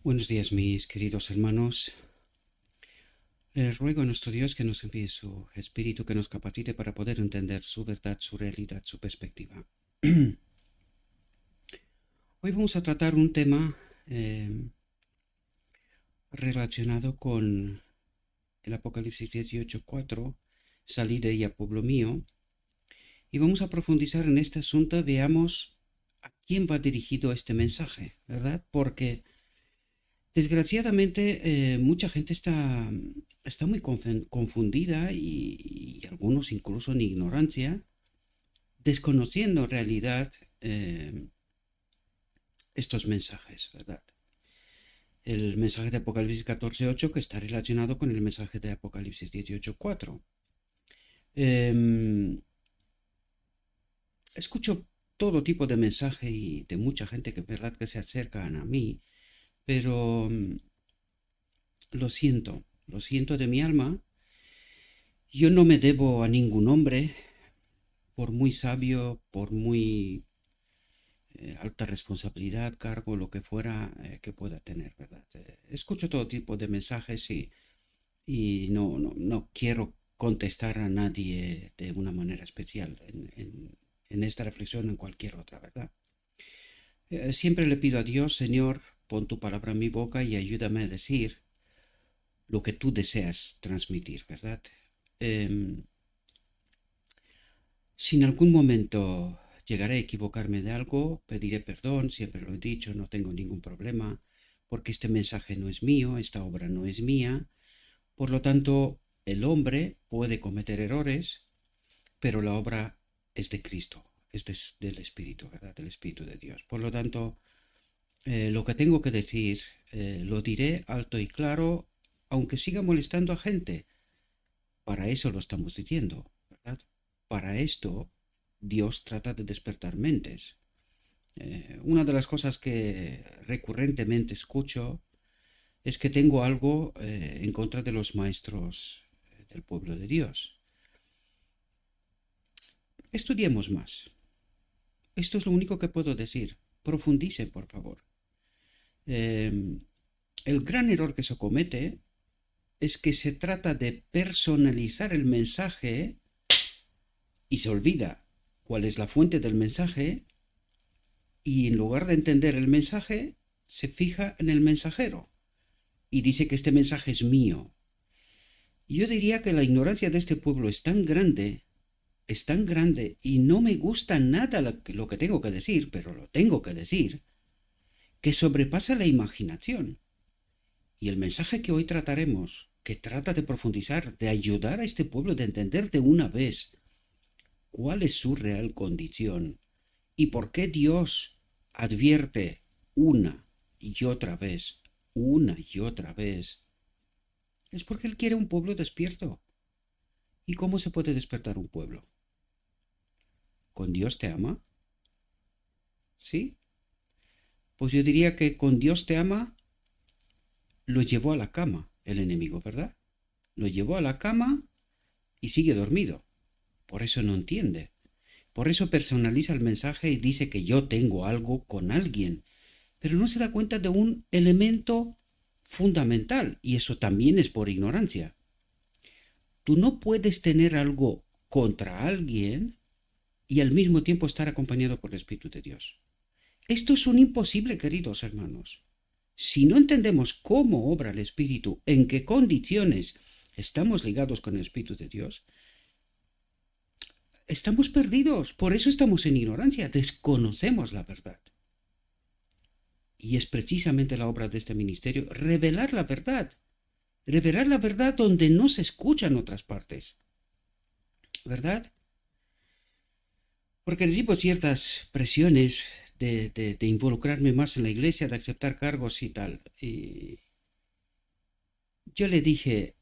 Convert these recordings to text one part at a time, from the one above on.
Buenos días, mis queridos hermanos. Ruego a nuestro Dios que nos envíe su Espíritu, que nos capacite para poder entender su verdad, su realidad, su perspectiva. Hoy vamos a tratar un tema relacionado con el Apocalipsis 18:4, salid de ella, pueblo mío, y vamos a profundizar en este asunto. Veamos a quién va dirigido este mensaje, ¿verdad? Porque desgraciadamente mucha gente está muy confundida y algunos incluso en ignorancia, desconociendo en realidad estos mensajes, ¿verdad? El mensaje de Apocalipsis 14:8 que está relacionado con el mensaje de Apocalipsis 18:4. Escucho todo tipo de mensaje y de mucha gente que es verdad que se acercan a mí, pero lo siento de mi alma. Yo no me debo a ningún hombre, por muy sabio, por muy alta responsabilidad, cargo, lo que fuera que pueda tener, ¿verdad? Escucho todo tipo de mensajes y no quiero contestar a nadie de una manera especial en esta reflexión o en cualquier otra, ¿verdad? Siempre le pido a Dios: Señor, pon tu palabra en mi boca y ayúdame a decir lo que tú deseas transmitir, ¿verdad? Si en algún momento llegaré a equivocarme de algo, pediré perdón, siempre lo he dicho, no tengo ningún problema, porque este mensaje no es mío, esta obra no es mía. Por lo tanto, el hombre puede cometer errores, pero la obra es de Cristo, es del Espíritu, ¿verdad? Del Espíritu de Dios. Por lo tanto, lo que tengo que decir, lo diré alto y claro, aunque siga molestando a gente. Para eso lo estamos diciendo, ¿verdad? Para esto Dios trata de despertar mentes. Una de las cosas que recurrentemente escucho es que tengo algo en contra de los maestros del pueblo de Dios. Estudiemos más. Esto es lo único que puedo decir. Profundicen, por favor. El gran error que se comete es que se trata de personalizar el mensaje y se olvida cuál es la fuente del mensaje, y en lugar de entender el mensaje se fija en el mensajero y dice que este mensaje es mío. Yo diría que la ignorancia de este pueblo es tan grande y no me gusta nada lo que tengo que decir, pero lo tengo que decir, que sobrepasa la imaginación. Y el mensaje que hoy trataremos, que trata de profundizar, de ayudar a este pueblo de entender de una vez cuál es su real condición y por qué Dios advierte una y otra vez, es porque Él quiere un pueblo despierto. ¿Y cómo se puede despertar un pueblo? ¿Con Dios te ama? ¿Sí? Pues yo diría que con Dios te ama lo llevó a la cama el enemigo, ¿verdad? Lo llevó a la cama y sigue dormido. Por eso no entiende. Por eso personaliza el mensaje y dice que yo tengo algo con alguien. Pero no se da cuenta de un elemento fundamental, y eso también es por ignorancia. Tú no puedes tener algo contra alguien y al mismo tiempo estar acompañado por el Espíritu de Dios. Esto es un imposible, queridos hermanos. Si no entendemos cómo obra el Espíritu, en qué condiciones estamos ligados con el Espíritu de Dios, estamos perdidos. Por eso estamos en ignorancia, desconocemos la verdad. Y es precisamente la obra de este ministerio revelar la verdad donde no se escucha en otras partes, ¿verdad? Porque recibo ciertas presiones de involucrarme más en la iglesia, de aceptar cargos y tal. Y yo le dije: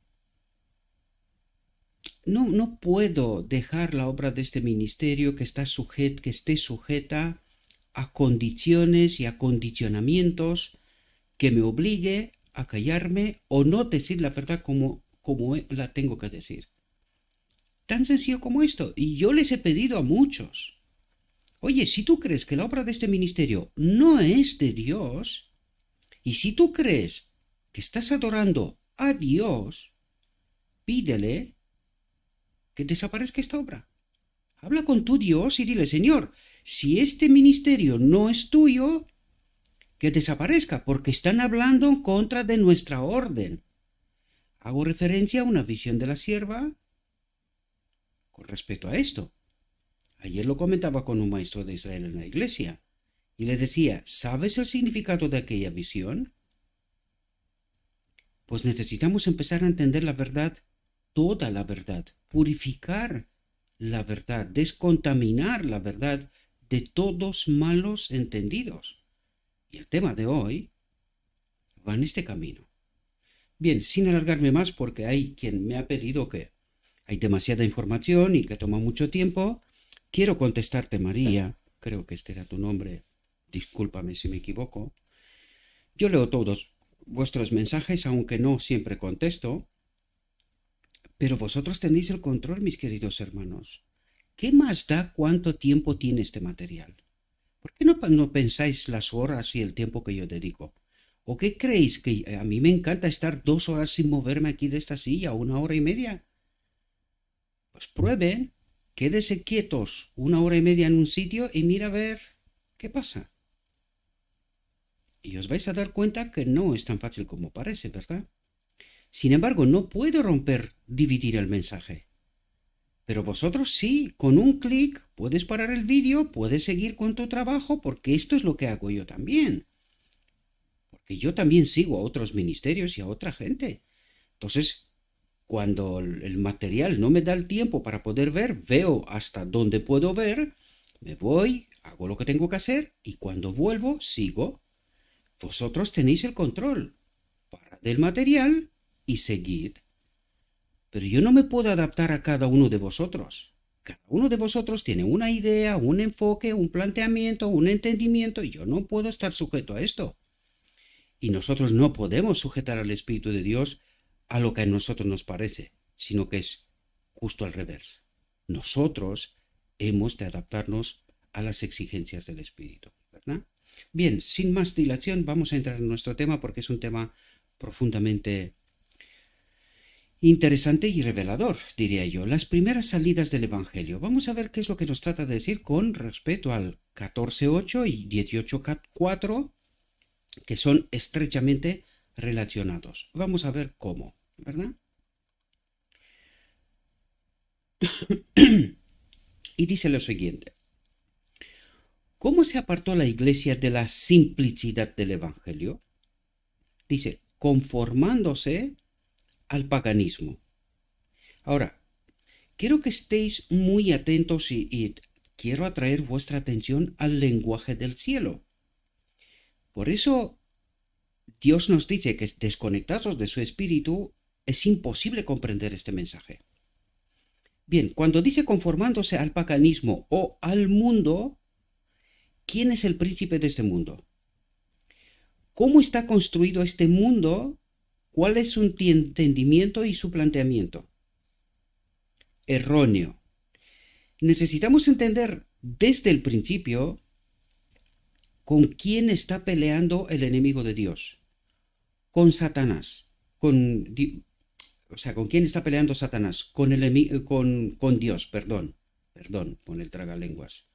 no puedo dejar la obra de este ministerio que esté sujeta a condiciones y a condicionamientos que me obligue a callarme o no decir la verdad como la tengo que decir. Tan sencillo como esto. Y yo les he pedido a muchos: oye, si tú crees que la obra de este ministerio no es de Dios Y si tú crees que estás adorando a Dios, pídele que desaparezca esta obra. Habla con tu Dios y dile, Señor, si este ministerio no es tuyo, que desaparezca, porque están hablando en contra de nuestra orden. Hago referencia a una visión de la sierva con respecto a esto. Ayer lo comentaba con un maestro de Israel en la iglesia y le decía, ¿sabes el significado de aquella visión? Pues necesitamos empezar a entender la verdad, toda la verdad, purificar la verdad, descontaminar la verdad de todos malos entendidos. Y el tema de hoy va en este camino. Bien, sin alargarme más porque hay quien me ha pedido que hay demasiada información y que toma mucho tiempo, quiero contestarte, María, creo que este era tu nombre, discúlpame si me equivoco. Yo leo todos vuestros mensajes, aunque no siempre contesto, pero vosotros tenéis el control, mis queridos hermanos. ¿Qué más da cuánto tiempo tiene este material? ¿Por qué no pensáis las horas y el tiempo que yo dedico? ¿O qué creéis que a mí me encanta estar 2 horas sin moverme aquí de esta silla, 1 hora y media? Pues prueben, quédense quietos 1 hora y media en un sitio y mira a ver qué pasa. Y os vais a dar cuenta que no es tan fácil como parece, ¿verdad? Sin embargo, no puedo dividir el mensaje. Pero vosotros sí, con un clic puedes parar el vídeo, puedes seguir con tu trabajo, porque esto es lo que hago yo también. Porque yo también sigo a otros ministerios y a otra gente. Entonces, cuando el material no me da el tiempo para poder ver, veo hasta dónde puedo ver, me voy, hago lo que tengo que hacer y cuando vuelvo, sigo. Vosotros tenéis el control. Parad el material y seguid. Pero yo no me puedo adaptar a cada uno de vosotros. Cada uno de vosotros tiene una idea, un enfoque, un planteamiento, un entendimiento, y yo no puedo estar sujeto a esto. Y nosotros no podemos sujetar al Espíritu de Dios a lo que a nosotros nos parece, sino que es justo al revés. Nosotros hemos de adaptarnos a las exigencias del Espíritu, ¿verdad? Bien, sin más dilación, vamos a entrar en nuestro tema porque es un tema profundamente interesante y revelador, diría yo. Las primeras salidas del Evangelio. Vamos a ver qué es lo que nos trata de decir con respecto al 14.8 y 18.4, que son estrechamente relacionados. Vamos a ver cómo, ¿verdad? Y dice lo siguiente. ¿Cómo se apartó la iglesia de la simplicidad del Evangelio? Dice, conformándose al paganismo. Ahora, quiero que estéis muy atentos y quiero atraer vuestra atención al lenguaje del cielo. Por eso Dios nos dice que desconectados de su espíritu es imposible comprender este mensaje. Bien, cuando dice conformándose al paganismo o al mundo, ¿quién es el príncipe de este mundo? ¿Cómo está construido este mundo? ¿Cuál es su entendimiento y su planteamiento? Erróneo. Necesitamos entender desde el principio con quién está peleando el enemigo de Dios. Con Satanás. ¿Con quién está peleando Satanás? Con Dios, perdón, con el tragalenguas.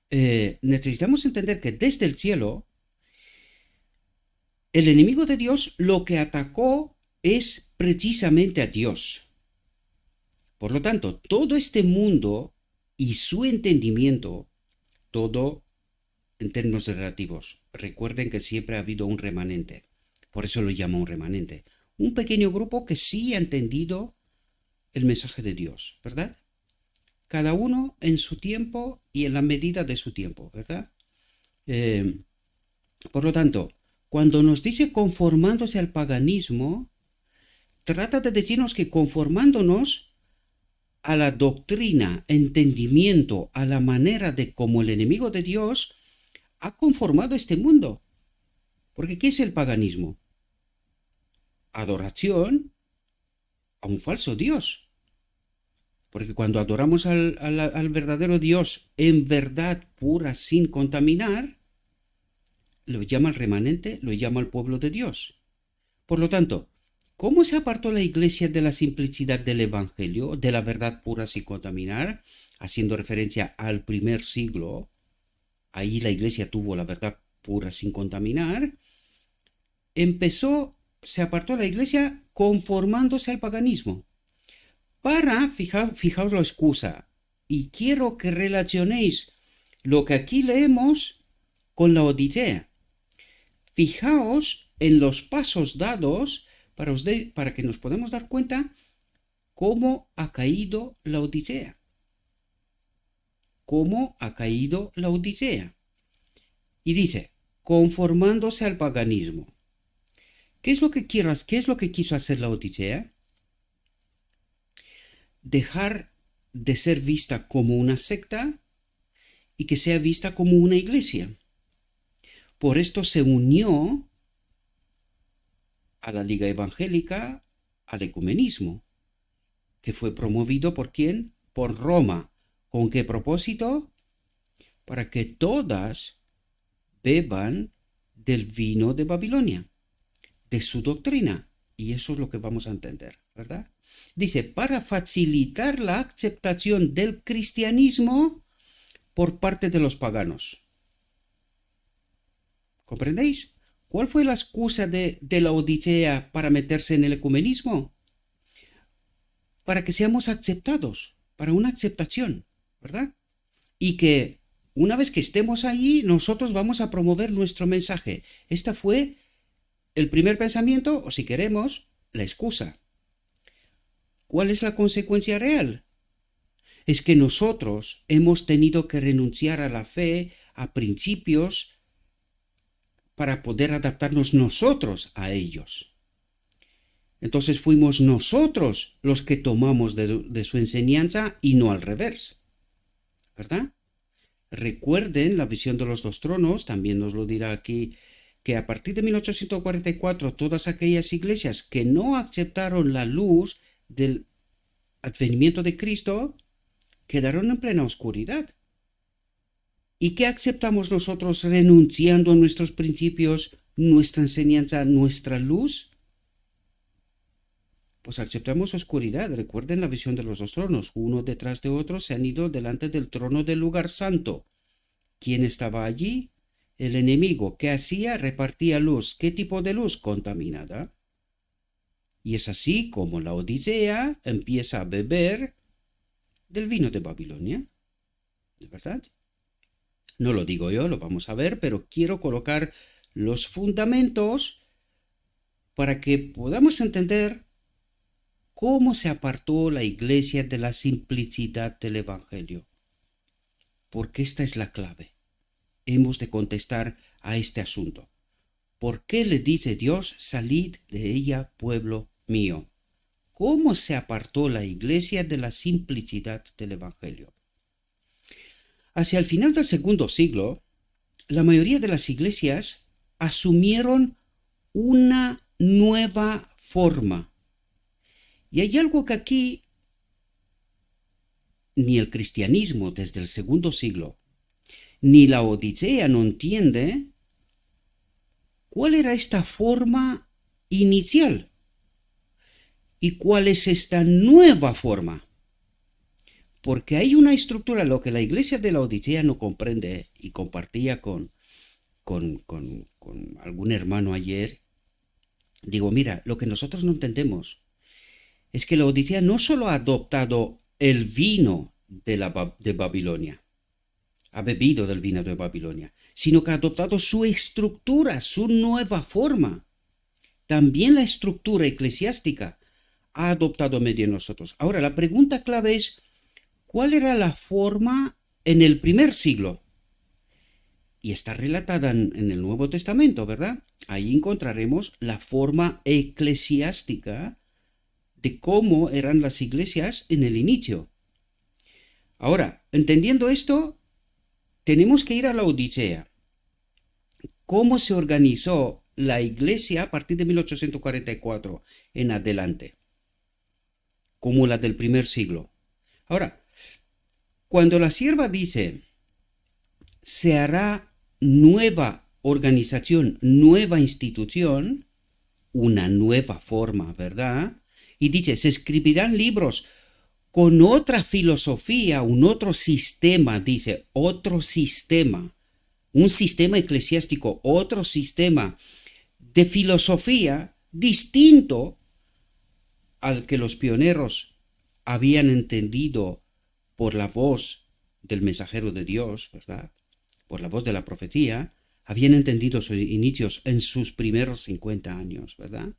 Necesitamos entender que desde el cielo, el enemigo de Dios lo que atacó es precisamente a Dios. Por lo tanto, todo este mundo y su entendimiento, todo en términos relativos. Recuerden que siempre ha habido un remanente. Por eso lo llama un remanente. Un pequeño grupo que sí ha entendido el mensaje de Dios, ¿verdad? Cada uno en su tiempo y en la medida de su tiempo, ¿verdad? Por lo tanto, cuando nos dice conformándose al paganismo, trata de decirnos que conformándonos a la doctrina, entendimiento, a la manera de cómo el enemigo de Dios ha conformado este mundo. Porque ¿qué es el paganismo? Adoración a un falso Dios. Porque cuando adoramos al verdadero Dios en verdad pura, sin contaminar, lo llama el remanente, lo llama el pueblo de Dios. Por lo tanto, ¿cómo se apartó la iglesia de la simplicidad del evangelio, de la verdad pura sin contaminar? Haciendo referencia al primer siglo, ahí la iglesia tuvo la verdad pura sin contaminar. Se apartó la iglesia conformándose al paganismo. Fijaos la excusa, y quiero que relacionéis lo que aquí leemos con la Odisea. Fijaos en los pasos dados para que nos podamos dar cuenta cómo ha caído la Odisea. Cómo ha caído la Odisea. Y dice, conformándose al paganismo. ¿Qué es lo que quiso hacer la Odisea? Dejar de ser vista como una secta y que sea vista como una iglesia. Por esto se unió a la Liga Evangélica, al ecumenismo, que fue promovido ¿por quién? Por Roma. ¿Con qué propósito? Para que todas beban del vino de Babilonia, de su doctrina. Y eso es lo que vamos a entender, ¿verdad? Dice, para facilitar la aceptación del cristianismo por parte de los paganos. ¿Comprendéis? ¿Cuál fue la excusa de la Odisea para meterse en el ecumenismo? Para que seamos aceptados, para una aceptación, ¿verdad? Y que una vez que estemos allí, nosotros vamos a promover nuestro mensaje. Esta fue el primer pensamiento, o si queremos, la excusa. ¿Cuál es la consecuencia real? Es que nosotros hemos tenido que renunciar a la fe, a principios, para poder adaptarnos nosotros a ellos. Entonces fuimos nosotros los que tomamos de su enseñanza y no al revés, ¿verdad? Recuerden la visión de los dos tronos, también nos lo dirá aquí, que a partir de 1844 todas aquellas iglesias que no aceptaron la luz del advenimiento de Cristo quedaron en plena oscuridad. ¿Y qué aceptamos nosotros renunciando a nuestros principios, nuestra enseñanza, nuestra luz? Pues aceptamos oscuridad. Recuerden la visión de los dos tronos. Uno detrás de otro se han ido delante del trono del lugar santo. ¿Quién estaba allí? El enemigo. ¿Qué hacía? Repartía luz. ¿Qué tipo de luz? Contaminada. Y es así como la Odisea empieza a beber del vino de Babilonia. ¿De verdad? No lo digo yo, lo vamos a ver, pero quiero colocar los fundamentos para que podamos entender cómo se apartó la iglesia de la simplicidad del Evangelio. Porque esta es la clave. Hemos de contestar a este asunto. ¿Por qué le dice Dios, salid de ella, pueblo mío? ¿Cómo se apartó la iglesia de la simplicidad del Evangelio? Hacia el final del segundo siglo, la mayoría de las iglesias asumieron una nueva forma. Y hay algo que aquí ni el cristianismo desde el segundo siglo, ni la Odisea no entiende cuál era esta forma inicial y cuál es esta nueva forma. Porque hay una estructura, lo que la iglesia de la Odisea no comprende, y compartía con algún hermano ayer. Digo, mira, lo que nosotros no entendemos es que la Odisea no solo ha adoptado el vino de Babilonia, ha bebido del vino de Babilonia, sino que ha adoptado su estructura, su nueva forma. También la estructura eclesiástica ha adoptado medio en nosotros. Ahora, la pregunta clave es, ¿cuál era la forma en el primer siglo? Y está relatada en el Nuevo Testamento, ¿verdad? Ahí encontraremos la forma eclesiástica de cómo eran las iglesias en el inicio. Ahora, entendiendo esto, tenemos que ir a la Odisea. ¿Cómo se organizó la iglesia a partir de 1844 en adelante? Como la del primer siglo. Ahora, cuando la sierva dice, se hará nueva organización, nueva institución, una nueva forma, ¿verdad? Y dice, se escribirán libros con otra filosofía, un otro sistema, dice, otro sistema, un sistema eclesiástico, otro sistema de filosofía distinto al que los pioneros habían entendido por la voz del mensajero de Dios, ¿verdad? Por la voz de la profecía, habían entendido sus inicios en sus primeros 50 años, ¿verdad?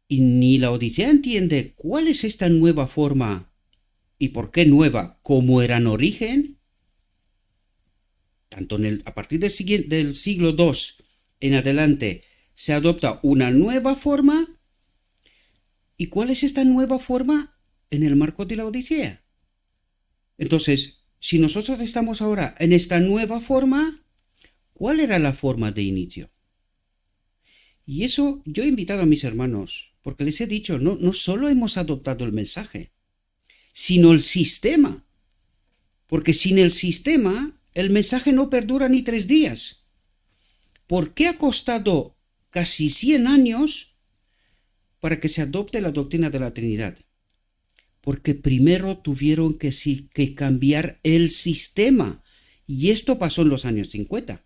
Y ni la Odisea entiende cuál es esta nueva forma y por qué nueva, cómo era en origen. Tanto a partir del siglo II en adelante se adopta una nueva forma. ¿Y cuál es esta nueva forma en el marco de la Odisea? Entonces, si nosotros estamos ahora en esta nueva forma, ¿cuál era la forma de inicio? Y eso yo he invitado a mis hermanos, porque les he dicho, no solo hemos adoptado el mensaje, sino el sistema. Porque sin el sistema, el mensaje no perdura ni 3 días. ¿Por qué ha costado casi 100 años para que se adopte la doctrina de la Trinidad? Porque primero tuvieron que cambiar el sistema. Y esto pasó en los años 50.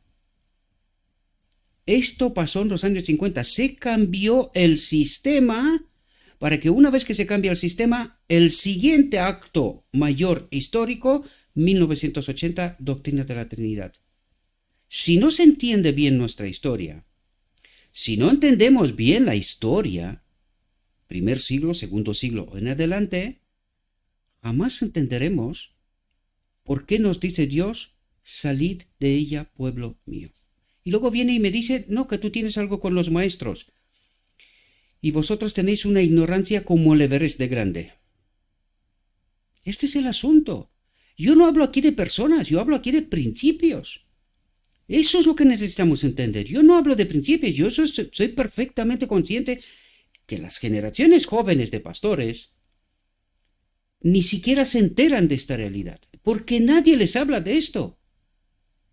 Esto pasó en los años 50. Se cambió el sistema para que una vez que se cambia el sistema, el siguiente acto mayor histórico, 1980, doctrina de la Trinidad. Si no se entiende bien nuestra historia, si no entendemos bien la historia, primer siglo, segundo siglo en adelante, jamás entenderemos por qué nos dice Dios, salid de ella, pueblo mío. Y luego viene y me dice, no, que tú tienes algo con los maestros. Y vosotros tenéis una ignorancia como el Everest de grande. Este es el asunto. Yo no hablo aquí de personas, yo hablo aquí de principios. Eso es lo que necesitamos entender. Yo no hablo de principios, yo soy perfectamente consciente que las generaciones jóvenes de pastores ni siquiera se enteran de esta realidad, porque nadie les habla de esto.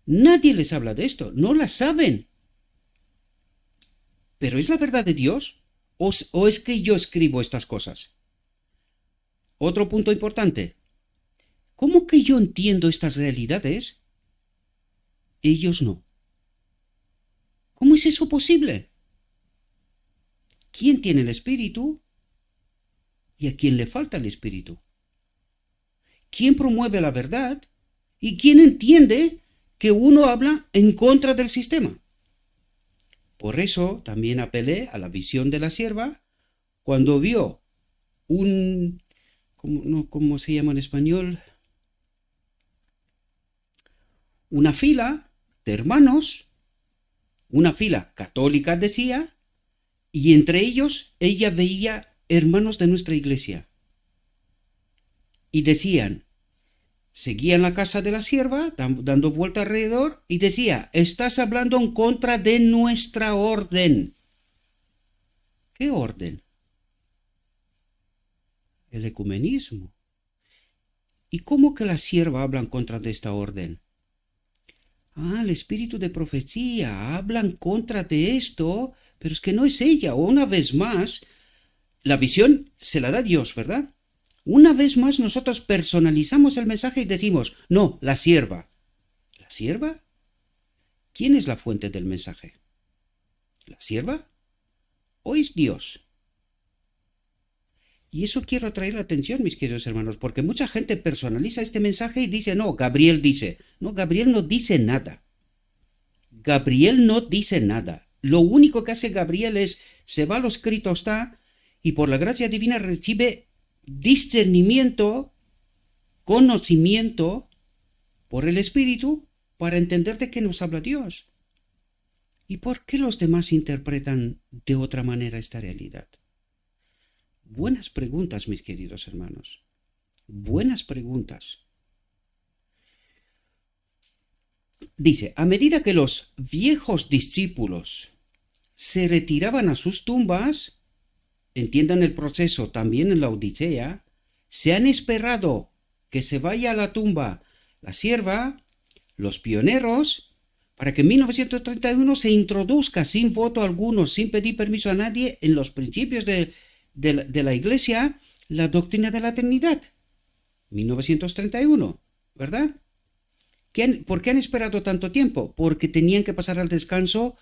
Nadie les habla de esto, no la saben. ¿Pero es la verdad de Dios? ¿O es que yo escribo estas cosas? Otro punto importante. ¿Cómo que yo entiendo estas realidades? Ellos no. ¿Cómo es eso posible? ¿Quién tiene el Espíritu? ¿Y a quién le falta el Espíritu? ¿Quién promueve la verdad? ¿Y quién entiende que uno habla en contra del sistema? Por eso también apelé a la visión de la sierva cuando vio ¿cómo se llama en español? Una fila de hermanos, una fila católica decía, y entre ellos ella veía hermanos de nuestra iglesia. Y decían, seguían la casa de la sierva, dando vuelta alrededor, y decía, estás hablando en contra de nuestra orden. ¿Qué orden? El ecumenismo. ¿Y cómo que la sierva habla en contra de esta orden? El espíritu de profecía habla en contra de esto, pero es que no es ella. O una vez más, la visión se la da Dios, ¿verdad? Una vez más nosotros personalizamos el mensaje y decimos, no, la sierva. ¿La sierva? ¿Quién es la fuente del mensaje? ¿La sierva? ¿O es Dios? Y eso quiero atraer la atención, mis queridos hermanos, porque mucha gente personaliza este mensaje y dice, no, Gabriel dice. No, Gabriel no dice nada. Gabriel no dice nada. Lo único que hace Gabriel es, se va a lo escrito está, y por la gracia divina recibe discernimiento, conocimiento por el Espíritu para entender de qué nos habla Dios. ¿Y por qué los demás interpretan de otra manera esta realidad? Buenas preguntas, mis queridos hermanos. Buenas preguntas. Dice, a medida que los viejos discípulos se retiraban a sus tumbas, entiendan el proceso también en la Odisea, se han esperado que se vaya a la tumba la sierva, los pioneros, para que en 1931 se introduzca sin voto alguno, sin pedir permiso a nadie, en los principios de la Iglesia, la doctrina de la Trinidad. 1931, ¿verdad? ¿Por qué han esperado tanto tiempo? Porque tenían que pasar al descanso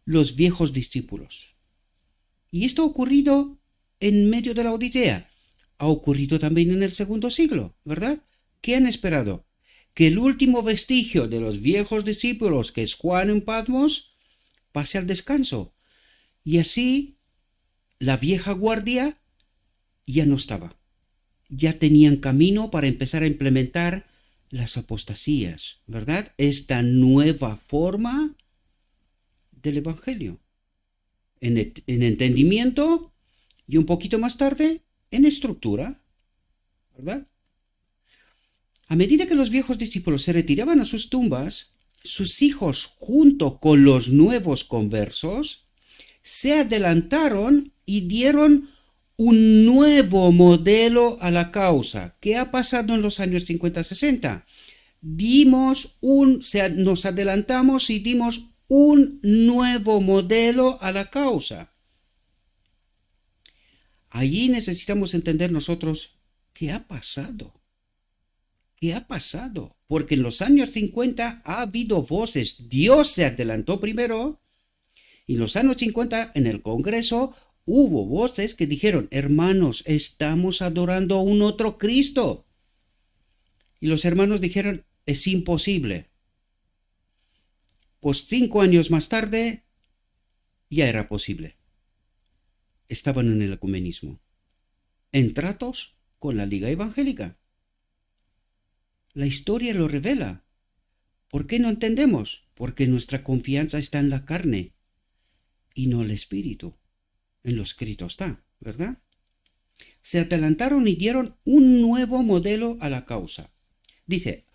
los viejos discípulos. Y esto ha ocurrido en medio de la Odisea. Ha ocurrido también en el segundo siglo, ¿verdad? ¿Qué han esperado? Que el último vestigio de los viejos discípulos, que es Juan en Patmos, pase al descanso. Y así la vieja guardia ya no estaba. Ya tenían camino para empezar a implementar las apostasías, ¿verdad? Esta nueva forma del Evangelio. En entendimiento y un poquito más tarde en estructura, ¿verdad? A medida que los viejos discípulos se retiraban a sus tumbas, sus hijos, junto con los nuevos conversos, se adelantaron y dieron un nuevo modelo a la causa. ¿Qué ha pasado en los años 50-60? Nos adelantamos y dimos un nuevo modelo a la causa. Allí necesitamos entender nosotros qué ha pasado. ¿Qué ha pasado? Porque en los años 50 ha habido voces. Dios se adelantó primero. Y en los años 50 en el Congreso hubo voces que dijeron: hermanos, estamos adorando a un otro Cristo. Y los hermanos dijeron: es imposible. Pues 5 años más tarde ya era posible. Estaban en el ecumenismo, en tratos con la Liga Evangélica. La historia lo revela. ¿Por qué no entendemos? Porque nuestra confianza está en la carne y no el espíritu. En lo escrito está, ¿verdad? Se adelantaron y dieron un nuevo modelo a la causa. Dice: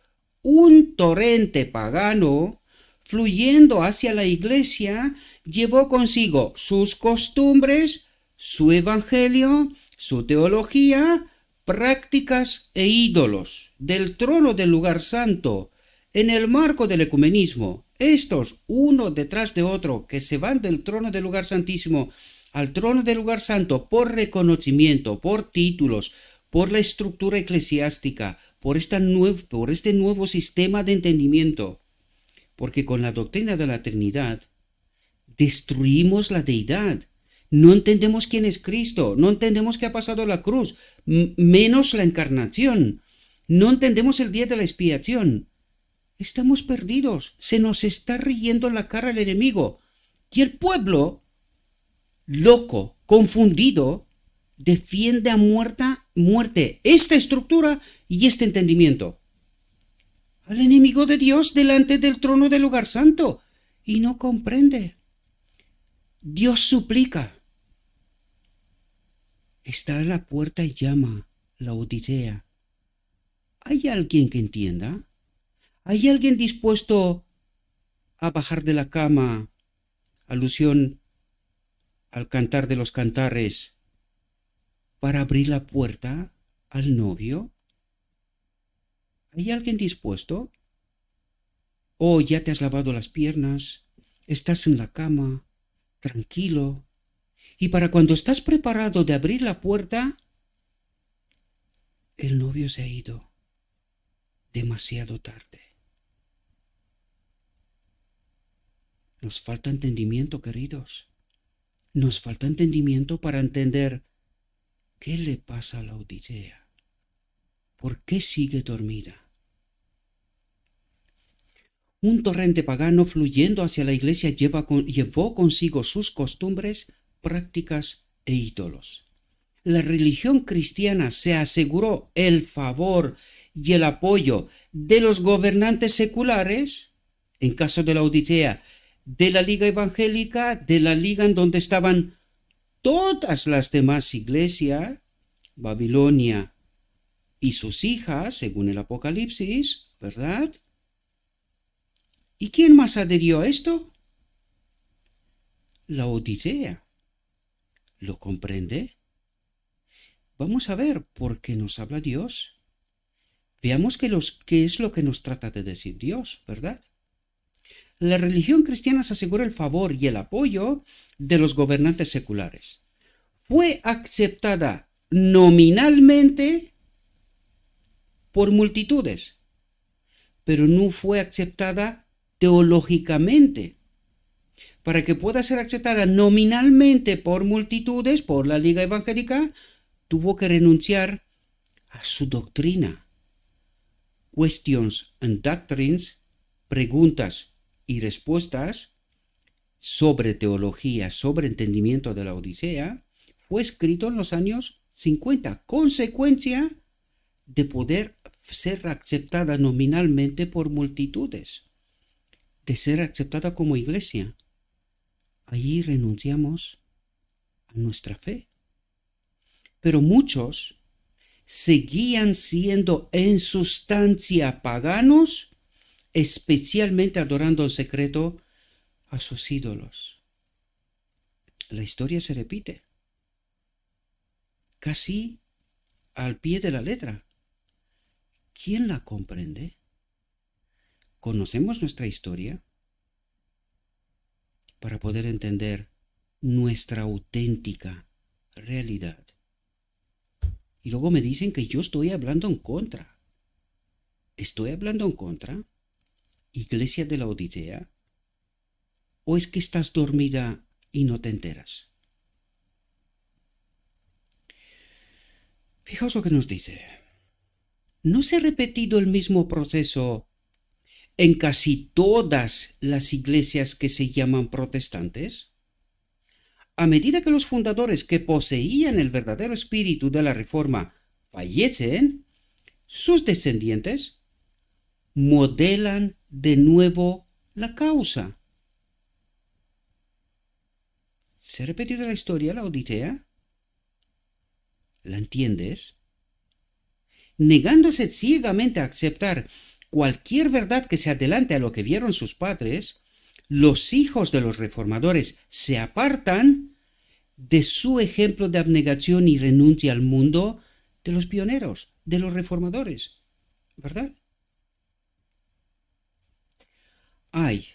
un torrente pagano fluyendo hacia la iglesia llevó consigo sus costumbres, su evangelio, su teología, prácticas e ídolos del trono del lugar santo en el marco del ecumenismo. Estos, uno detrás de otro, que se van del trono del lugar santísimo al trono del lugar santo por reconocimiento, por títulos, por la estructura eclesiástica, por este nuevo sistema de entendimiento. Porque con la doctrina de la Trinidad destruimos la deidad. No entendemos quién es Cristo, no entendemos qué ha pasado la cruz, menos la encarnación. No entendemos el día de la expiación. Estamos perdidos, se nos está riendo en la cara el enemigo. Y el pueblo, loco, confundido, defiende a muerte esta estructura y este entendimiento. Al enemigo de Dios delante del trono del lugar santo, y no comprende. Dios suplica. Está a la puerta y llama, la Odisea. ¿Hay alguien que entienda? ¿Hay alguien dispuesto a bajar de la cama? Alusión al Cantar de los Cantares, para abrir la puerta al novio. ¿Hay alguien dispuesto? Oh, ya te has lavado las piernas, estás en la cama, tranquilo, y para cuando estás preparado de abrir la puerta, el novio se ha ido demasiado tarde. Nos falta entendimiento, queridos. Nos falta entendimiento para entender qué le pasa a la Odisea. ¿Por qué sigue dormida? Un torrente pagano fluyendo hacia la iglesia llevó consigo sus costumbres, prácticas e ídolos. La religión cristiana se aseguró el favor y el apoyo de los gobernantes seculares, en caso de la Odisea, de la Liga Evangélica, de la Liga en donde estaban todas las demás iglesias, Babilonia y sus hijas, según el Apocalipsis, ¿verdad? ¿Y quién más adherió a esto? La Odisea. ¿Lo comprende? Vamos a ver por qué nos habla Dios. Veamos qué es lo que nos trata de decir Dios, ¿verdad? la religión cristiana se asegura el favor y el apoyo de los gobernantes seculares. Fue aceptada nominalmente por multitudes, pero no fue aceptada teológicamente. Para que pueda ser aceptada nominalmente por multitudes, por la Liga Evangélica, tuvo que renunciar a su doctrina. Questions and Doctrines, preguntas y respuestas sobre teología, sobre entendimiento de la Odisea, fue escrito en los años 50, consecuencia de poder ser aceptada nominalmente por multitudes, de ser aceptada como iglesia. Allí renunciamos a nuestra fe. Pero muchos seguían siendo en sustancia paganos, especialmente adorando en secreto a sus ídolos. La historia se repite, casi al pie de la letra. ¿Quién la comprende? ¿Conocemos nuestra historia para poder entender nuestra auténtica realidad? Y luego me dicen que yo estoy hablando en contra. ¿Estoy hablando en contra, iglesia de la Odisea? ¿O es que estás dormida y no te enteras? Fijaos lo que nos dice. ¿No se ha repetido el mismo proceso en casi todas las iglesias que se llaman protestantes? A medida que los fundadores que poseían el verdadero espíritu de la Reforma fallecen, sus descendientes modelan de nuevo la causa. ¿Se ha repetido la historia, la Odisea? ¿La entiendes? Negándose ciegamente a aceptar cualquier verdad que se adelante a lo que vieron sus padres, los hijos de los reformadores se apartan de su ejemplo de abnegación y renuncia al mundo de los pioneros, de los reformadores, ¿verdad? Ay,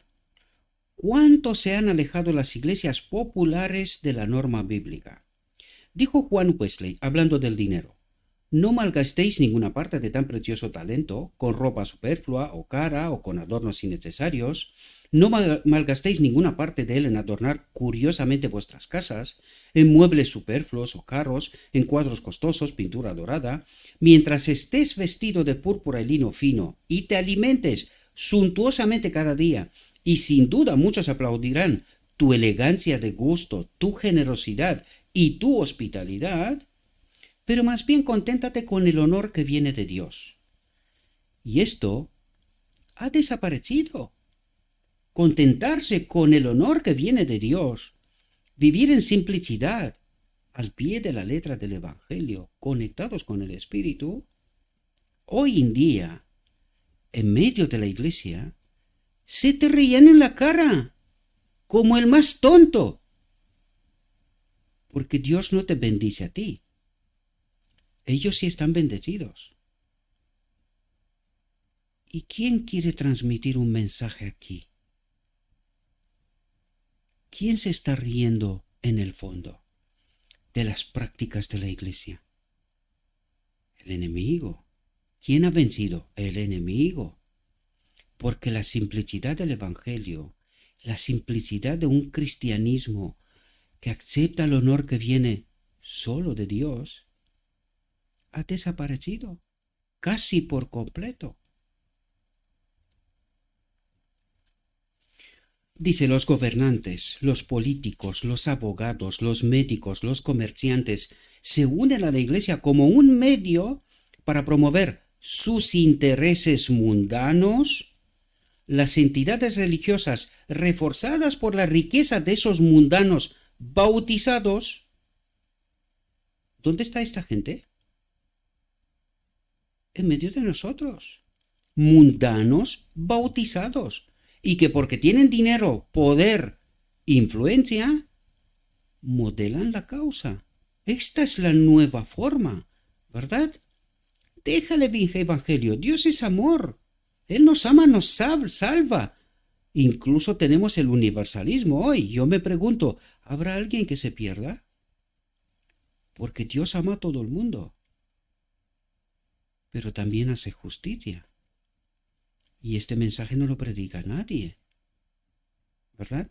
¿cuánto se han alejado las iglesias populares de la norma bíblica? Dijo Juan Wesley, hablando del dinero: no malgastéis ninguna parte de tan precioso talento con ropa superflua o cara o con adornos innecesarios. No malgastéis ninguna parte de él en adornar curiosamente vuestras casas, en muebles superfluos o carros, en cuadros costosos, pintura dorada, mientras estés vestido de púrpura y lino fino y te alimentes suntuosamente cada día, y sin duda muchos aplaudirán tu elegancia de gusto, tu generosidad y tu hospitalidad, pero más bien conténtate con el honor que viene de Dios. Y esto ha desaparecido. Contentarse con el honor que viene de Dios, vivir en simplicidad, al pie de la letra del Evangelio, conectados con el Espíritu, hoy en día, en medio de la iglesia, se te ríen en la cara, como el más tonto, porque Dios no te bendice a ti. Ellos sí están bendecidos. ¿Y quién quiere transmitir un mensaje aquí? ¿Quién se está riendo en el fondo de las prácticas de la iglesia? El enemigo. ¿Quién ha vencido? El enemigo. Porque la simplicidad del Evangelio, la simplicidad de un cristianismo que acepta el honor que viene solo de Dios, ha desaparecido casi por completo. Dice: los gobernantes, los políticos, los abogados, los médicos, los comerciantes se unen a la iglesia como un medio para promover sus intereses mundanos. Las entidades religiosas, reforzadas por la riqueza de esos mundanos bautizados. ¿Dónde está esta gente? En medio de nosotros. Mundanos bautizados. Y que porque tienen dinero, poder, influencia, modelan la causa. Esta es la nueva forma, ¿verdad? Déjale el evangelio. Dios es amor. Él nos ama, nos salva. Incluso tenemos el universalismo hoy. Yo me pregunto, ¿habrá alguien que se pierda? Porque Dios ama a todo el mundo, pero también hace justicia. Y este mensaje no lo predica nadie, ¿verdad?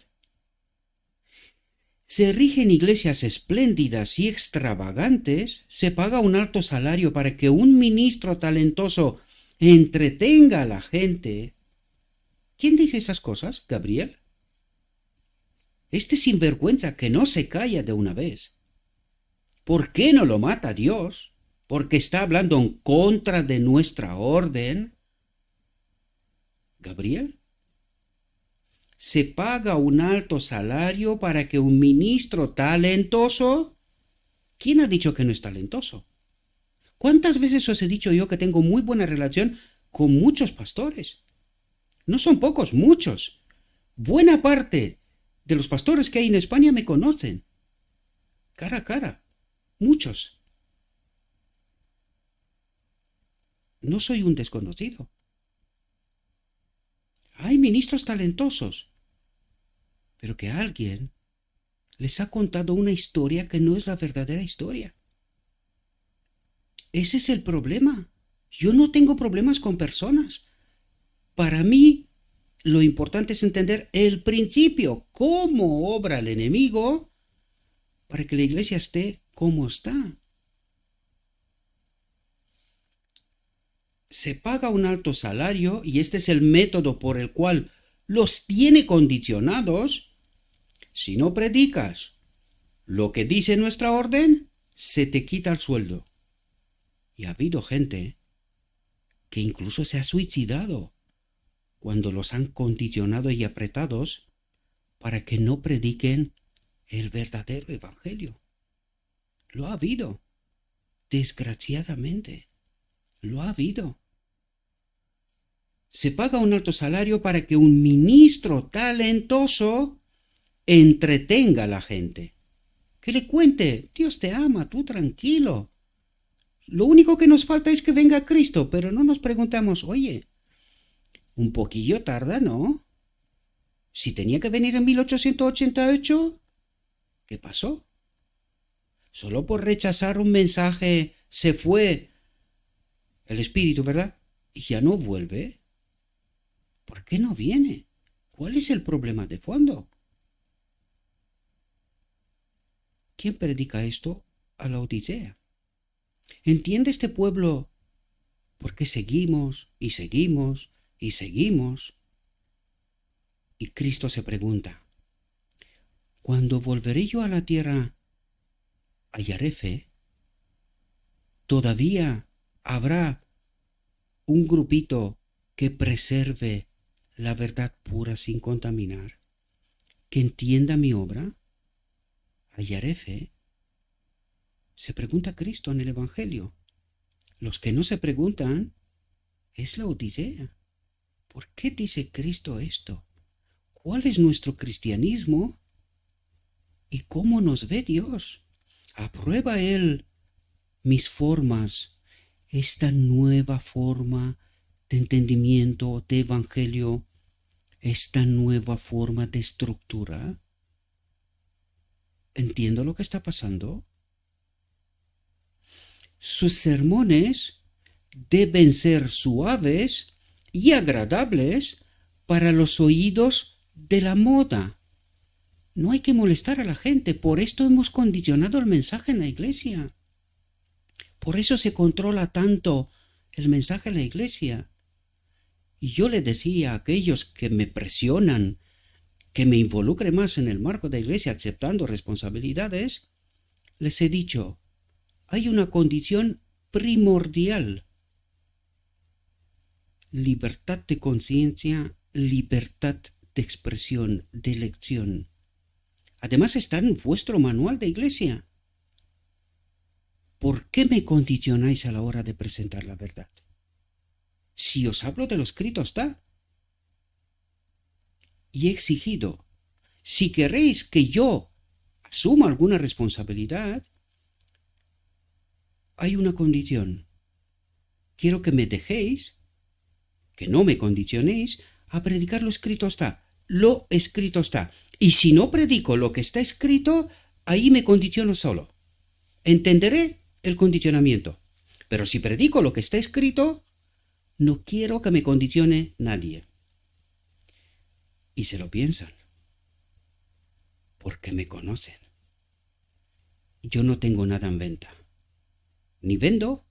Se erigen iglesias espléndidas y extravagantes, se paga un alto salario para que un ministro talentoso entretenga a la gente. ¿Quién dice esas cosas, Gabriel? Este sinvergüenza que no se calla de una vez. ¿Por qué no lo mata Dios? Porque está hablando en contra de nuestra orden. Gabriel, se paga un alto salario para que un ministro talentoso... ¿Quién ha dicho que no es talentoso? ¿Cuántas veces os he dicho yo que tengo muy buena relación con muchos pastores? No son pocos, muchos. Buena parte de los pastores que hay en España me conocen. Cara a cara. Muchos. No soy un desconocido. Hay ministros talentosos, pero que alguien les ha contado una historia que no es la verdadera historia. Ese es el problema. Yo no tengo problemas con personas. Para mí, lo importante es entender el principio, cómo obra el enemigo para que la iglesia esté como está. Se paga un alto salario y este es el método por el cual los tiene condicionados. Si no predicas lo que dice nuestra orden, se te quita el sueldo. Y ha habido gente que incluso se ha suicidado cuando los han condicionado y apretados para que no prediquen el verdadero evangelio. Lo ha habido, desgraciadamente, lo ha habido. Se paga un alto salario para que un ministro talentoso entretenga a la gente. Que le cuente, Dios te ama, tú tranquilo. Lo único que nos falta es que venga Cristo, pero no nos preguntamos, oye, un poquillo tarda, ¿no? Si tenía que venir en 1888, ¿qué pasó? Solo por rechazar un mensaje se fue el Espíritu, ¿verdad? Y ya no vuelve. ¿Por qué no viene? ¿Cuál es el problema de fondo? ¿Quién predica esto a la Odisea? ¿Entiende este pueblo por qué seguimos y seguimos y seguimos? Y Cristo se pregunta, ¿cuándo volveré yo a la tierra, hallaré fe? ¿Todavía habrá un grupito que preserve la verdad pura sin contaminar? ¿Que entienda mi obra? ¿Hallaré fe? Se pregunta Cristo en el Evangelio. Los que no se preguntan es la Odisea. ¿Por qué dice Cristo esto? ¿Cuál es nuestro cristianismo? ¿Y cómo nos ve Dios? ¿Aprueba Él mis formas, esta nueva forma de entendimiento, de evangelio, esta nueva forma de estructura? ¿Entiendo lo que está pasando? Sus sermones deben ser suaves y agradables para los oídos de la moda. No hay que molestar a la gente, por esto hemos condicionado el mensaje en la iglesia. Por eso se controla tanto el mensaje en la iglesia. Y yo le decía a aquellos que me presionan, que me involucre más en el marco de la iglesia aceptando responsabilidades, les he dicho, hay una condición primordial: libertad de conciencia, libertad de expresión, de elección. Además está en vuestro manual de iglesia. ¿Por qué me condicionáis a la hora de presentar la verdad? Si os hablo de lo escrito está. Y he exigido, si queréis que yo asuma alguna responsabilidad, hay una condición. Quiero que me dejéis, que no me condicionéis, a predicar lo escrito está. lo escrito está. Y si no predico lo que está escrito, ahí me condiciono solo. Entenderé el condicionamiento. Pero si predico lo que está escrito, no quiero que me condicione nadie. Y se lo piensan. Porque me conocen. Yo no tengo nada en venta. Ni vendo,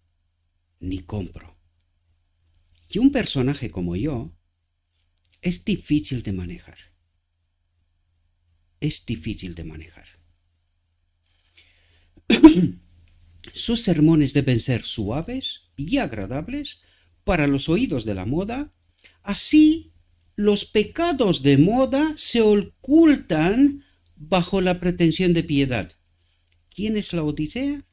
ni compro. Y un personaje como yo es difícil de manejar. Es difícil de manejar. Sus sermones deben ser suaves y agradables para los oídos de la moda. Así, los pecados de moda se ocultan bajo la pretensión de piedad. ¿Quién es la Odisea?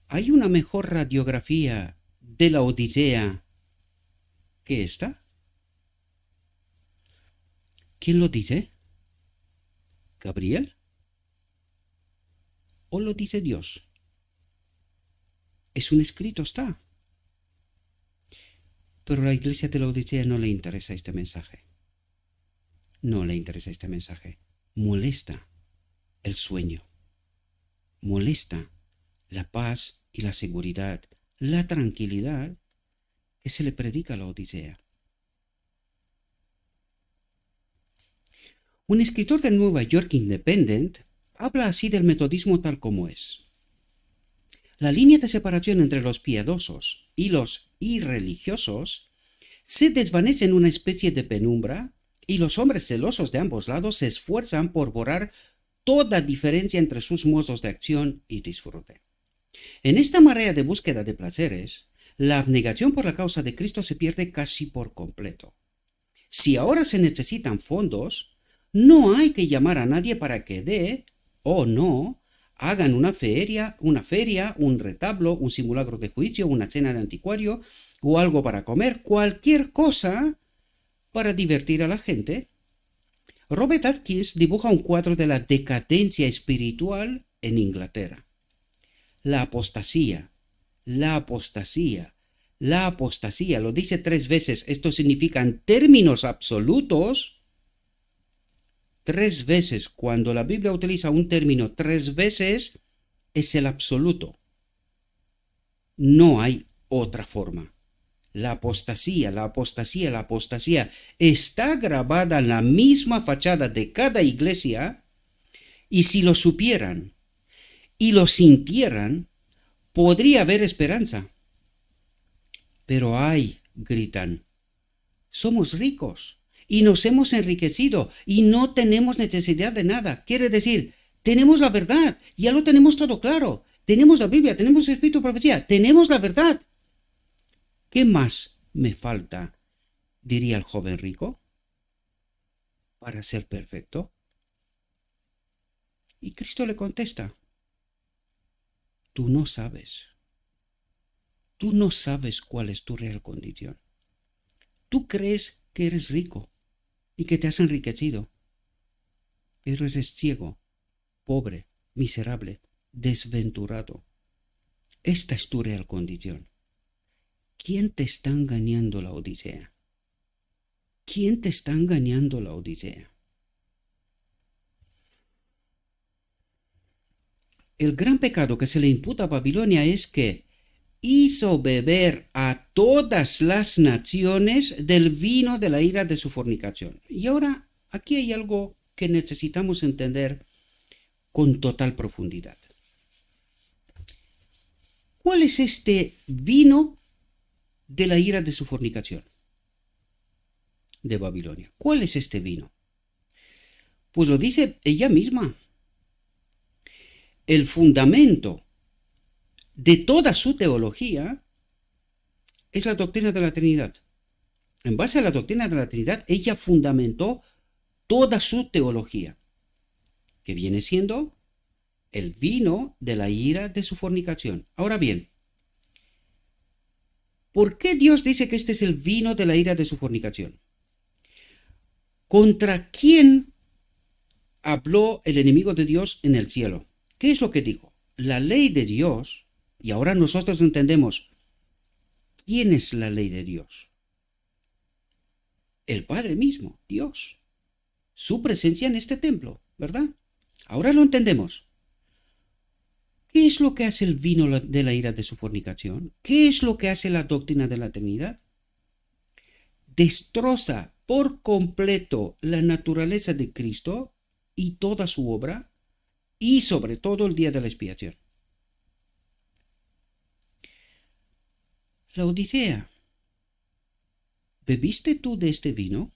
¿Hay una mejor radiografía de la Odisea que esta? ¿Quién lo dice? ¿Gabriel? ¿O lo dice Dios? Es un escrito, está. Pero a la iglesia de la Odisea no le interesa este mensaje. No le interesa este mensaje. Molesta el sueño. Molesta la paz y la seguridad, la tranquilidad que se le predica a la Odisea. Un escritor de Nueva York Independent habla así del metodismo tal como es. La línea de separación entre los piadosos y los irreligiosos se desvanece en una especie de penumbra y los hombres celosos de ambos lados se esfuerzan por borrar toda diferencia entre sus modos de acción y disfrute. En esta marea de búsqueda de placeres, la abnegación por la causa de Cristo se pierde casi por completo. Si ahora se necesitan fondos, no hay que llamar a nadie para que dé o no hagan una feria, un retablo, un simulacro de juicio, una cena de anticuario o algo para comer, cualquier cosa para divertir a la gente. Robert Atkins dibuja un cuadro de la decadencia espiritual en Inglaterra. La apostasía, lo dice 3 veces. Esto significa en términos absolutos, 3 veces. Cuando la Biblia utiliza un término 3 veces, es el absoluto. No hay otra forma. La apostasía está grabada en la misma fachada de cada iglesia, y si lo supieran y lo sintieran, podría haber esperanza. Pero ay, gritan, somos ricos y nos hemos enriquecido y no tenemos necesidad de nada. Quiere decir, tenemos la verdad, ya lo tenemos todo claro. Tenemos la Biblia, tenemos el Espíritu de Profecía, tenemos la verdad. ¿Qué más me falta? Diría el joven rico, para ser perfecto. Y Cristo le contesta, tú no sabes. Tú no sabes cuál es tu real condición. Tú crees que eres rico y que te has enriquecido, pero eres ciego, pobre, miserable, desventurado. Esta es tu real condición. ¿Quién te está engañando, la Odisea? ¿Quién te está engañando, la Odisea? El gran pecado que se le imputa a Babilonia es que hizo beber a todas las naciones del vino de la ira de su fornicación. Y ahora, aquí hay algo que necesitamos entender con total profundidad. ¿Cuál es este vino de la ira de su fornicación de Babilonia? ¿Cuál es este vino? Pues lo dice ella misma. El fundamento de toda su teología es la doctrina de la Trinidad. En base a la doctrina de la Trinidad, ella fundamentó toda su teología, que viene siendo el vino de la ira de su fornicación. Ahora bien, ¿por qué Dios dice que este es el vino de la ira de su fornicación? ¿Contra quién habló el enemigo de Dios en el cielo? ¿Qué es lo que dijo? La ley de Dios. Y ahora nosotros entendemos quién es la ley de Dios. el Padre mismo, Dios. Su presencia en este templo, ¿verdad? Ahora lo entendemos. ¿Qué es lo que hace el vino de la ira de su fornicación? ¿Qué es lo que hace la doctrina de la Trinidad? Destroza por completo la naturaleza de Cristo y toda su obra, y sobre todo el día de la expiación. La Odisea. ¿Bebiste tú de este vino?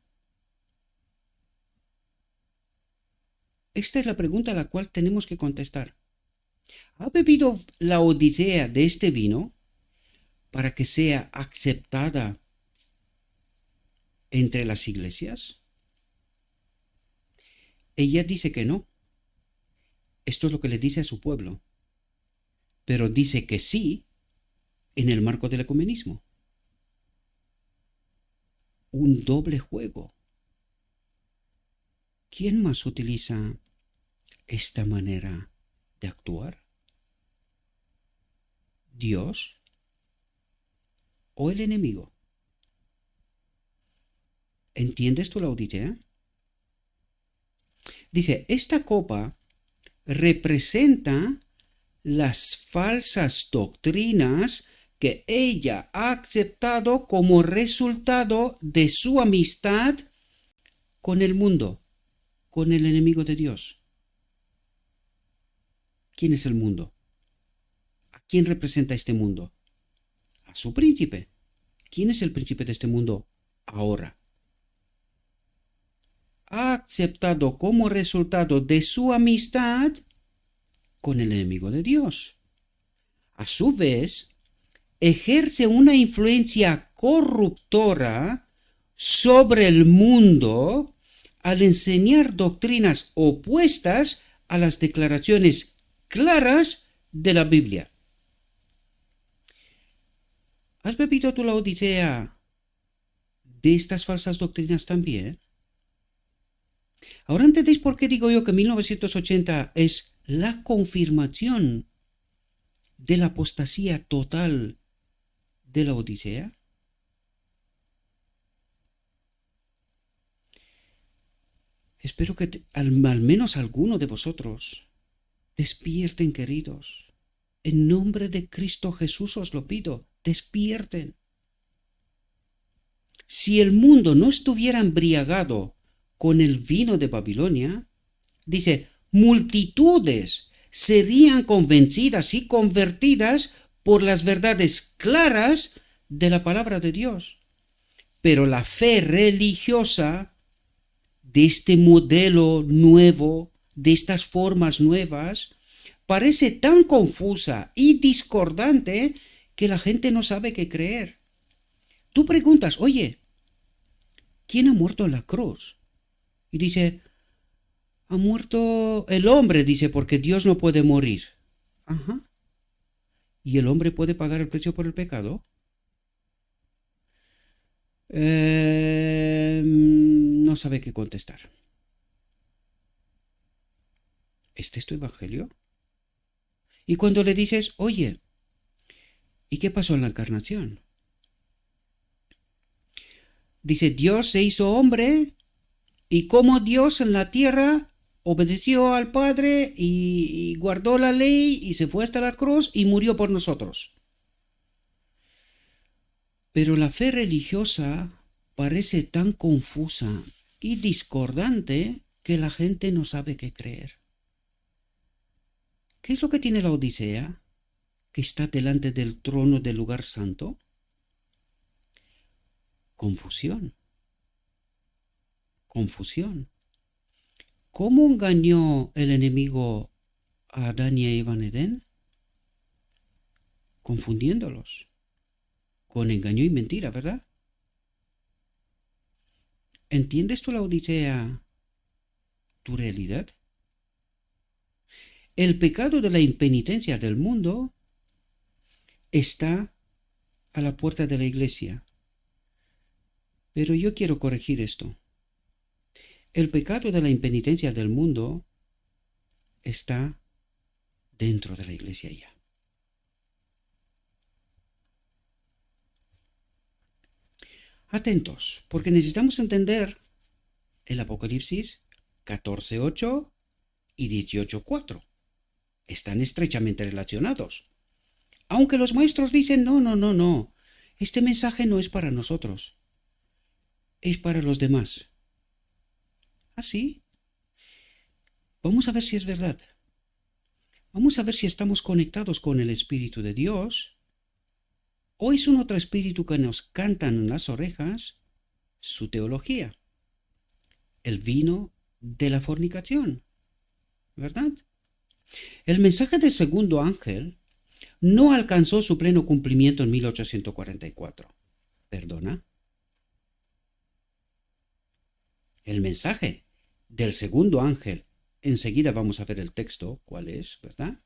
Esta es la pregunta a la cual tenemos que contestar. ¿Ha bebido la Odisea de este vino para que sea aceptada entre las iglesias? Ella dice que no. Esto es lo que le dice a su pueblo. Pero dice que sí en el marco del ecumenismo. Un doble juego. ¿Quién más utiliza esta manera de actuar? ¿Dios o el enemigo? ¿Entiendes tú la Odisea? Dice, esta copa representa las falsas doctrinas que ella ha aceptado como resultado de su amistad con el mundo, con el enemigo de Dios. ¿Quién es el mundo? ¿A quién representa este mundo? A su príncipe. ¿Quién es el príncipe de este mundo ahora? Ha aceptado como resultado de su amistad con el enemigo de Dios. A su vez, ejerce una influencia corruptora sobre el mundo al enseñar doctrinas opuestas a las declaraciones claras de la Biblia. ¿Has bebido tú la Odisea de estas falsas doctrinas también? Ahora entendéis por qué digo yo que 1980 es la confirmación de la apostasía total de la Odisea. Espero que al menos alguno de vosotros despierten, queridos. En nombre de Cristo Jesús os lo pido, despierten. Si el mundo no estuviera embriagado con el vino de Babilonia, dice, multitudes serían convencidas y convertidas por las verdades claras de la palabra de Dios. Pero la fe religiosa de este modelo nuevo, de estas formas nuevas, parece tan confusa y discordante que la gente no sabe qué creer. Tú preguntas, oye, ¿quién ha muerto en la cruz? Y dice, ha muerto el hombre, dice, porque Dios no puede morir. Ajá. ¿Y el hombre puede pagar el precio por el pecado? No sabe qué contestar. ¿Este es tu evangelio? Y cuando le dices, oye, ¿y qué pasó en la encarnación? Dice, Dios se hizo hombre y como Dios en la tierra obedeció al Padre y guardó la ley y se fue hasta la cruz y murió por nosotros. Pero la fe religiosa parece tan confusa y discordante que la gente no sabe qué creer. ¿Qué es lo que tiene la Odisea, que está delante del trono del lugar santo? Confusión. Confusión. ¿Cómo engañó el enemigo a Adán y a Eva en Edén? Confundiéndolos. Con engaño y mentira, ¿verdad? ¿Entiendes tú la Odisea, tu realidad? El pecado de la impenitencia del mundo está a la puerta de la iglesia. Pero yo quiero corregir esto. El pecado de la impenitencia del mundo está dentro de la iglesia ya. Atentos, porque necesitamos entender el Apocalipsis 14:8 y 18:4. Están estrechamente relacionados. Aunque los maestros dicen, no, no, no, no, este mensaje no es para nosotros, es para los demás. ¿Así? Vamos a ver si es verdad. Vamos a ver si estamos conectados con el Espíritu de Dios, o es un otro espíritu que nos cantan en las orejas su teología. El vino de la fornicación, ¿verdad? El mensaje del segundo ángel no alcanzó su pleno cumplimiento en 1844. ¿Perdona? El mensaje del segundo ángel, enseguida vamos a ver el texto, cuál es, ¿verdad?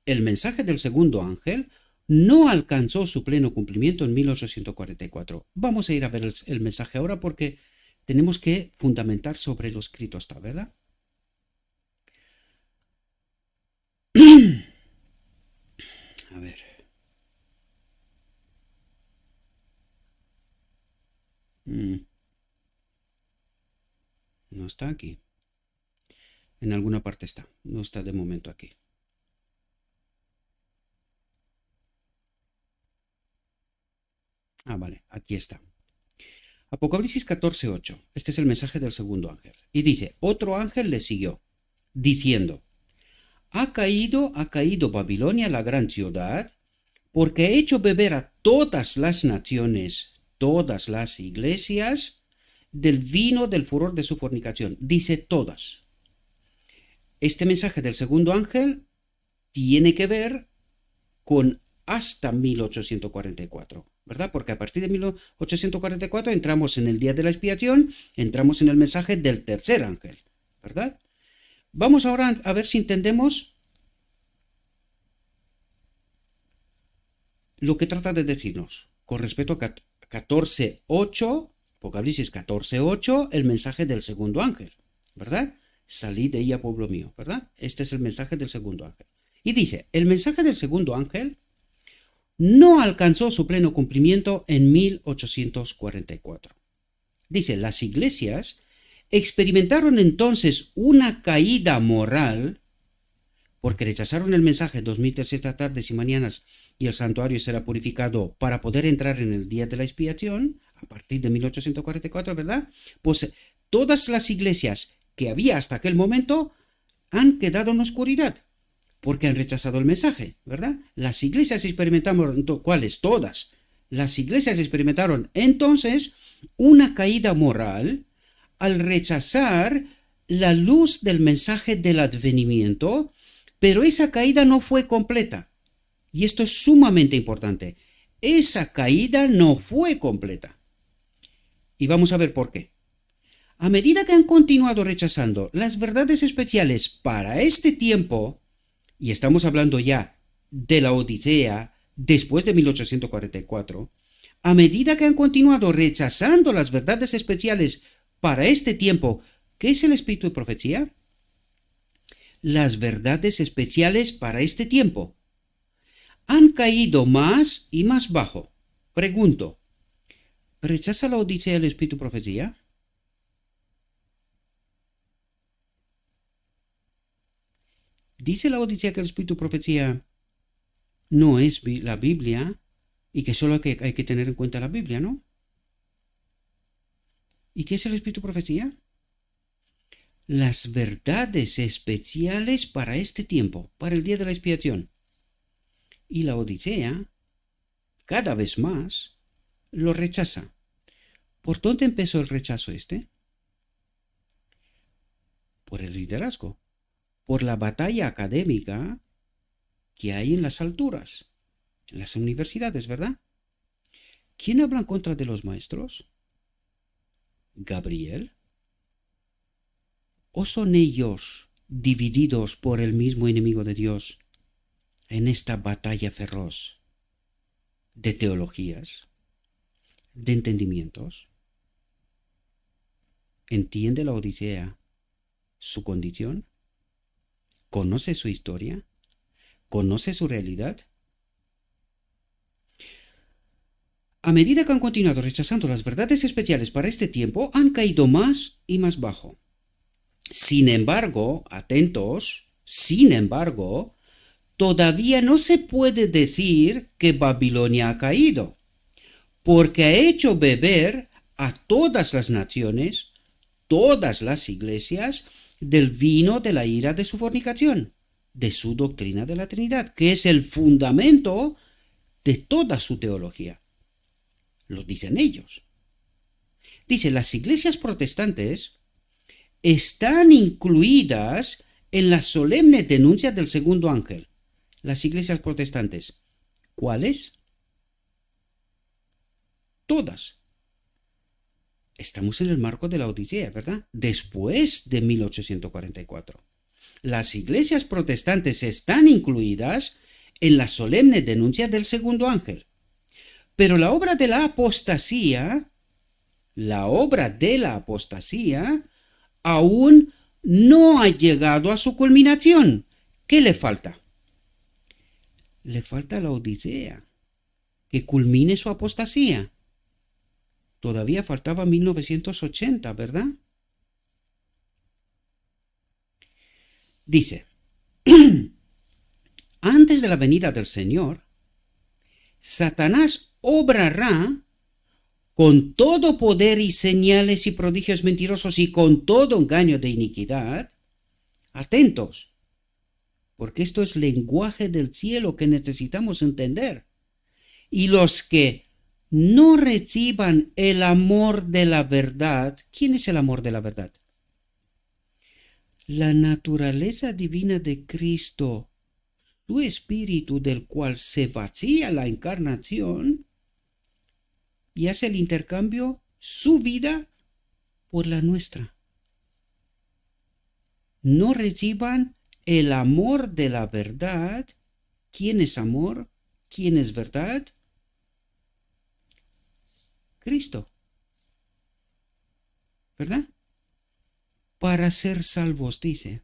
El mensaje del segundo ángel no alcanzó su pleno cumplimiento en 1844. Vamos a ir a ver el mensaje ahora porque tenemos que fundamentar sobre lo escrito está, ¿verdad? A ver. No está aquí. En alguna parte está. No está de momento aquí. Ah, vale. Aquí está. Apocalipsis 14:8. Este es el mensaje del segundo ángel. Y dice, otro ángel le siguió, diciendo, ha caído Babilonia, la gran ciudad, porque ha hecho beber a todas las naciones, todas las iglesias, del vino del furor de su fornicación. Dice todas. Este mensaje del segundo ángel tiene que ver con hasta 1844, ¿verdad? Porque a partir de 1844 entramos en el día de la expiación, entramos en el mensaje del tercer ángel, ¿verdad? Vamos ahora a ver si entendemos lo que trata de decirnos con respecto a 14:8, Apocalipsis 14:8, el mensaje del segundo ángel, ¿verdad? Salid de ella, pueblo mío, ¿verdad? Este es el mensaje del segundo ángel. Y dice, el mensaje del segundo ángel no alcanzó su pleno cumplimiento en 1844. Dice, las iglesias experimentaron entonces una caída moral porque rechazaron el mensaje 2300 tardes y mañanas y el santuario será purificado para poder entrar en el día de la expiación, a partir de 1844, ¿verdad? Pues todas las iglesias que había hasta aquel momento han quedado en oscuridad, porque han rechazado el mensaje, ¿verdad? Las iglesias experimentaron, ¿cuáles? Todas. Las iglesias experimentaron entonces una caída moral al rechazar la luz del mensaje del advenimiento, pero esa caída no fue completa. Y esto es sumamente importante. Esa caída no fue completa. Y vamos a ver por qué. A medida que han continuado rechazando las verdades especiales para este tiempo, y estamos hablando ya de la Odisea después de 1844, a medida que han continuado rechazando las verdades especiales para este tiempo, ¿qué es el espíritu de profecía? Las verdades especiales para este tiempo han caído más y más bajo. Pregunto, ¿rechaza la Odisea el espíritu de profecía? Dice la Odisea que el espíritu de profecía no es la Biblia y que solo hay que tener en cuenta la Biblia, ¿no? ¿Y qué es el espíritu de profecía? Las verdades especiales para este tiempo, para el día de la expiación. Y la Odisea, cada vez más, lo rechaza. ¿Por dónde empezó el rechazo este? Por el liderazgo, por la batalla académica que hay en las alturas, en las universidades, ¿verdad? ¿Quién habla en contra de los maestros? ¿Gabriel? ¿O son ellos divididos por el mismo enemigo de Dios en esta batalla feroz de teologías, de entendimientos? ¿Entiende la Odisea su condición? ¿Conoce su historia? ¿Conoce su realidad? a medida que han continuado rechazando las verdades especiales para este tiempo, han caído más y más bajo. Sin embargo, atentos, sin embargo, todavía no se puede decir que Babilonia ha caído, porque ha hecho beber a todas las naciones, todas las iglesias, del vino de la ira de su fornicación, de su doctrina de la Trinidad, que es el fundamento de toda su teología. Lo dicen ellos. Dice, las iglesias protestantes están incluidas en la solemne denuncia del segundo ángel. Las iglesias protestantes, ¿cuáles? Todas. Estamos en el marco de la Odisea, ¿verdad? Después de 1844. Las iglesias protestantes están incluidas en la solemne denuncia del segundo ángel. Pero la obra de la apostasía aún no ha llegado a su culminación. ¿Qué le falta? Le falta la Odisea, que culmine su apostasía. Todavía faltaba 1980, ¿verdad? Dice, antes de la venida del Señor, Satanás obrará con todo poder y señales y prodigios mentirosos y con todo engaño de iniquidad. Atentos, porque esto es lenguaje del cielo que necesitamos entender. Y los que no reciban el amor de la verdad, ¿quién es el amor de la verdad? La naturaleza divina de Cristo, su espíritu del cual se vacía la encarnación y hace el intercambio, su vida por la nuestra. No reciban el amor de la verdad. ¿Quién es amor? ¿Quién es verdad? Cristo. ¿Verdad? Para ser salvos, dice.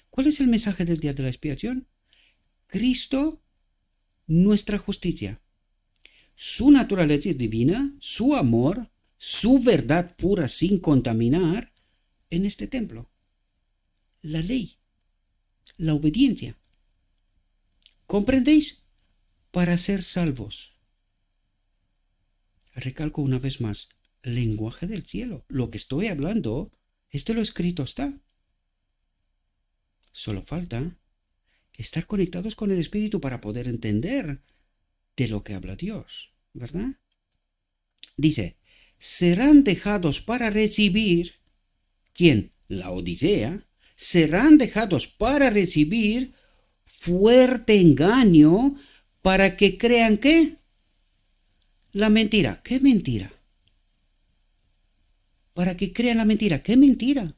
¿Cuál es el mensaje del día de la expiación? Cristo, nuestra justicia. Su naturaleza es divina, su amor, su verdad pura sin contaminar en este templo. La ley, la obediencia. ¿Comprendéis? Para ser salvos. Recalco una vez más, lenguaje del cielo. Lo que estoy hablando, lo escrito está. Solo falta estar conectados con el Espíritu para poder entender de lo que habla Dios, ¿verdad? Dice, serán dejados para recibir, ¿quién? La Odisea. Serán dejados para recibir fuerte engaño para que crean ¿qué? La mentira. ¿Qué mentira? Para que crean la mentira. ¿Qué mentira?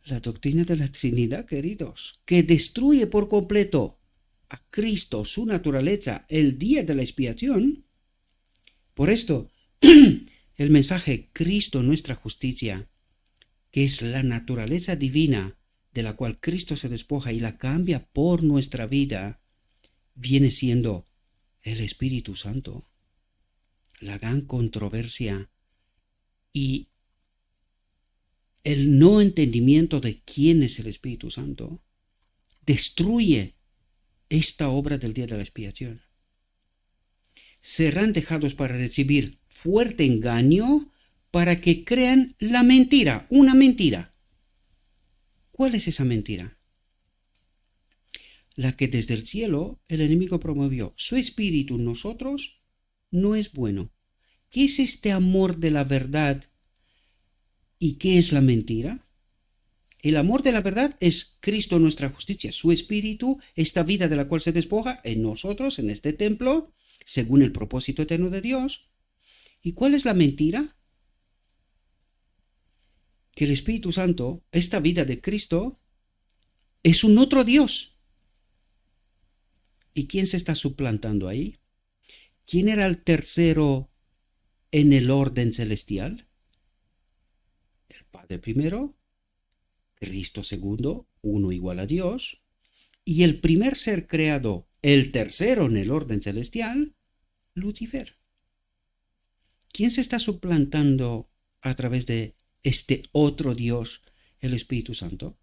La doctrina de la Trinidad, queridos, que destruye por completo a Cristo, su naturaleza, el día de la expiación. Por esto, el mensaje Cristo, nuestra justicia, que es la naturaleza divina de la cual Cristo se despoja y la cambia por nuestra vida, viene siendo el Espíritu Santo. La gran controversia y el no entendimiento de quién es el Espíritu Santo destruye esta obra del día de la expiación. Serán dejados para recibir fuerte engaño para que crean la mentira, una mentira. ¿Cuál es esa mentira? La que desde el cielo el enemigo promovió. Su espíritu en nosotros no es bueno. ¿Qué es este amor de la verdad? ¿Y qué es la mentira? El amor de la verdad es Cristo nuestra justicia, su espíritu, esta vida de la cual se despoja en nosotros, en este templo, según el propósito eterno de Dios. ¿Y cuál es la mentira? Que el Espíritu Santo, esta vida de Cristo, es un otro Dios. ¿Y quién se está suplantando ahí? ¿Quién era el tercero en el orden celestial? El Padre primero, Cristo segundo, uno igual a Dios, y el primer ser creado, el tercero en el orden celestial, Lucifer. ¿Quién se está suplantando a través de este otro Dios, el Espíritu Santo?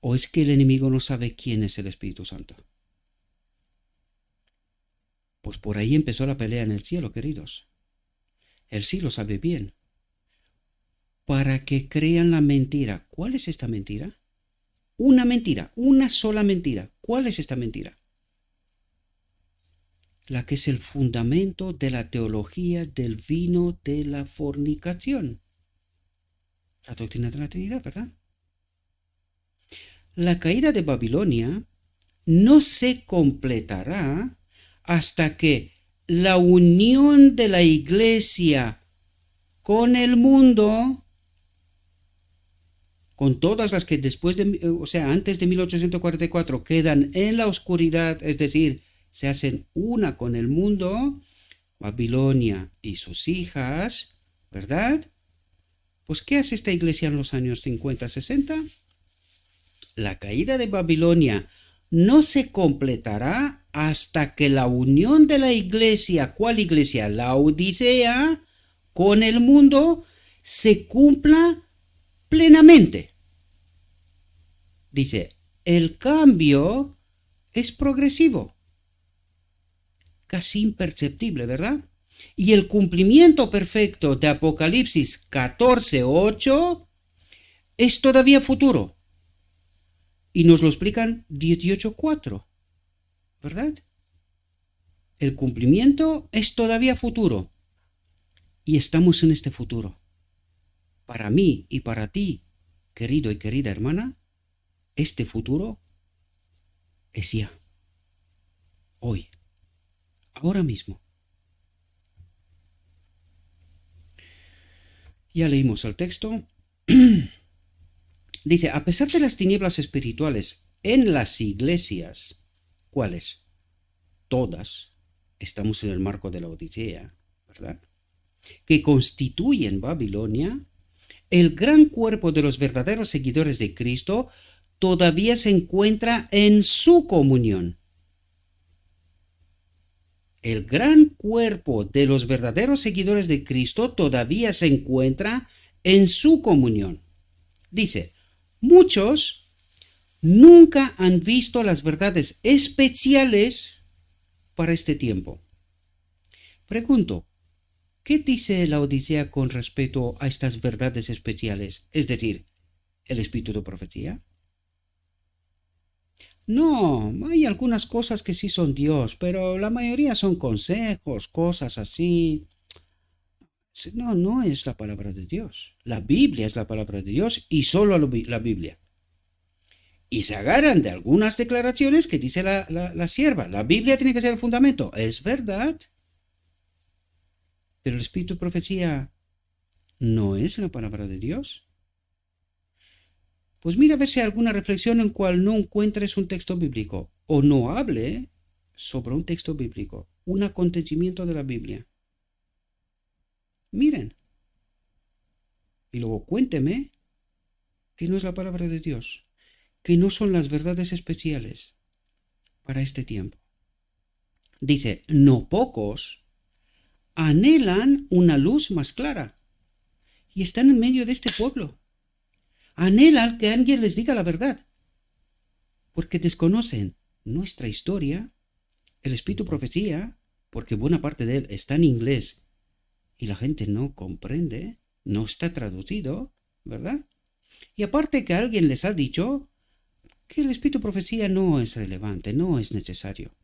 ¿O es que el enemigo no sabe quién es el Espíritu Santo? Pues por ahí empezó la pelea en el cielo, queridos. Él sí lo sabe bien. Para que crean la mentira. ¿Cuál es esta mentira? Una mentira, una sola mentira. ¿Cuál es esta mentira? La que es el fundamento de la teología del vino de la fornicación. La doctrina de la Trinidad, ¿verdad? La caída de Babilonia no se completará hasta que la unión de la iglesia con el mundo, con todas las que antes de 1844 quedan en la oscuridad, es decir, se hacen una con el mundo, Babilonia y sus hijas, ¿verdad? Pues, ¿qué hace esta iglesia en los años 50, 60? La caída de Babilonia no se completará hasta que la unión de la iglesia, ¿cuál iglesia? La Odisea, con el mundo, se cumpla plenamente. Dice, el cambio es progresivo, casi imperceptible, ¿verdad? Y el cumplimiento perfecto de Apocalipsis 14:8 es todavía futuro. Y nos lo explican 18:4, ¿verdad? El cumplimiento es todavía futuro. Y estamos en este futuro. Para mí y para ti, querido y querida hermana, este futuro es ya. Hoy. Ahora mismo. Ya leímos el texto. Dice, a pesar de las tinieblas espirituales en las iglesias, ¿cuáles? Todas, estamos en el marco de la Odisea, ¿verdad? Que constituyen Babilonia, el gran cuerpo de los verdaderos seguidores de Cristo todavía se encuentra en su comunión. El gran cuerpo de los verdaderos seguidores de Cristo todavía se encuentra en su comunión. Dice, muchos nunca han visto las verdades especiales para este tiempo. Pregunto, ¿qué dice la Odisea con respecto a estas verdades especiales? Es decir, ¿el espíritu de profecía? No, hay algunas cosas que sí son Dios, pero la mayoría son consejos, cosas así. No es la palabra de Dios. La Biblia es la palabra de Dios y solo la Biblia. Y se agarran de algunas declaraciones que dice la sierva. La Biblia tiene que ser el fundamento. Es verdad. Pero el espíritu de profecía no es la palabra de Dios. Pues mira a ver si hay alguna reflexión en cual no encuentres un texto bíblico o no hable sobre un texto bíblico, un acontecimiento de la Biblia. Miren. Y luego cuénteme que no es la palabra de Dios, que no son las verdades especiales para este tiempo. Dice, no pocos anhelan una luz más clara y están en medio de este pueblo. Anhelan que alguien les diga la verdad, porque desconocen nuestra historia, el espíritu profecía, porque buena parte de él está en inglés y la gente no comprende, no está traducido, ¿verdad? Y aparte que alguien les ha dicho que el espíritu profecía no es relevante, no es necesario.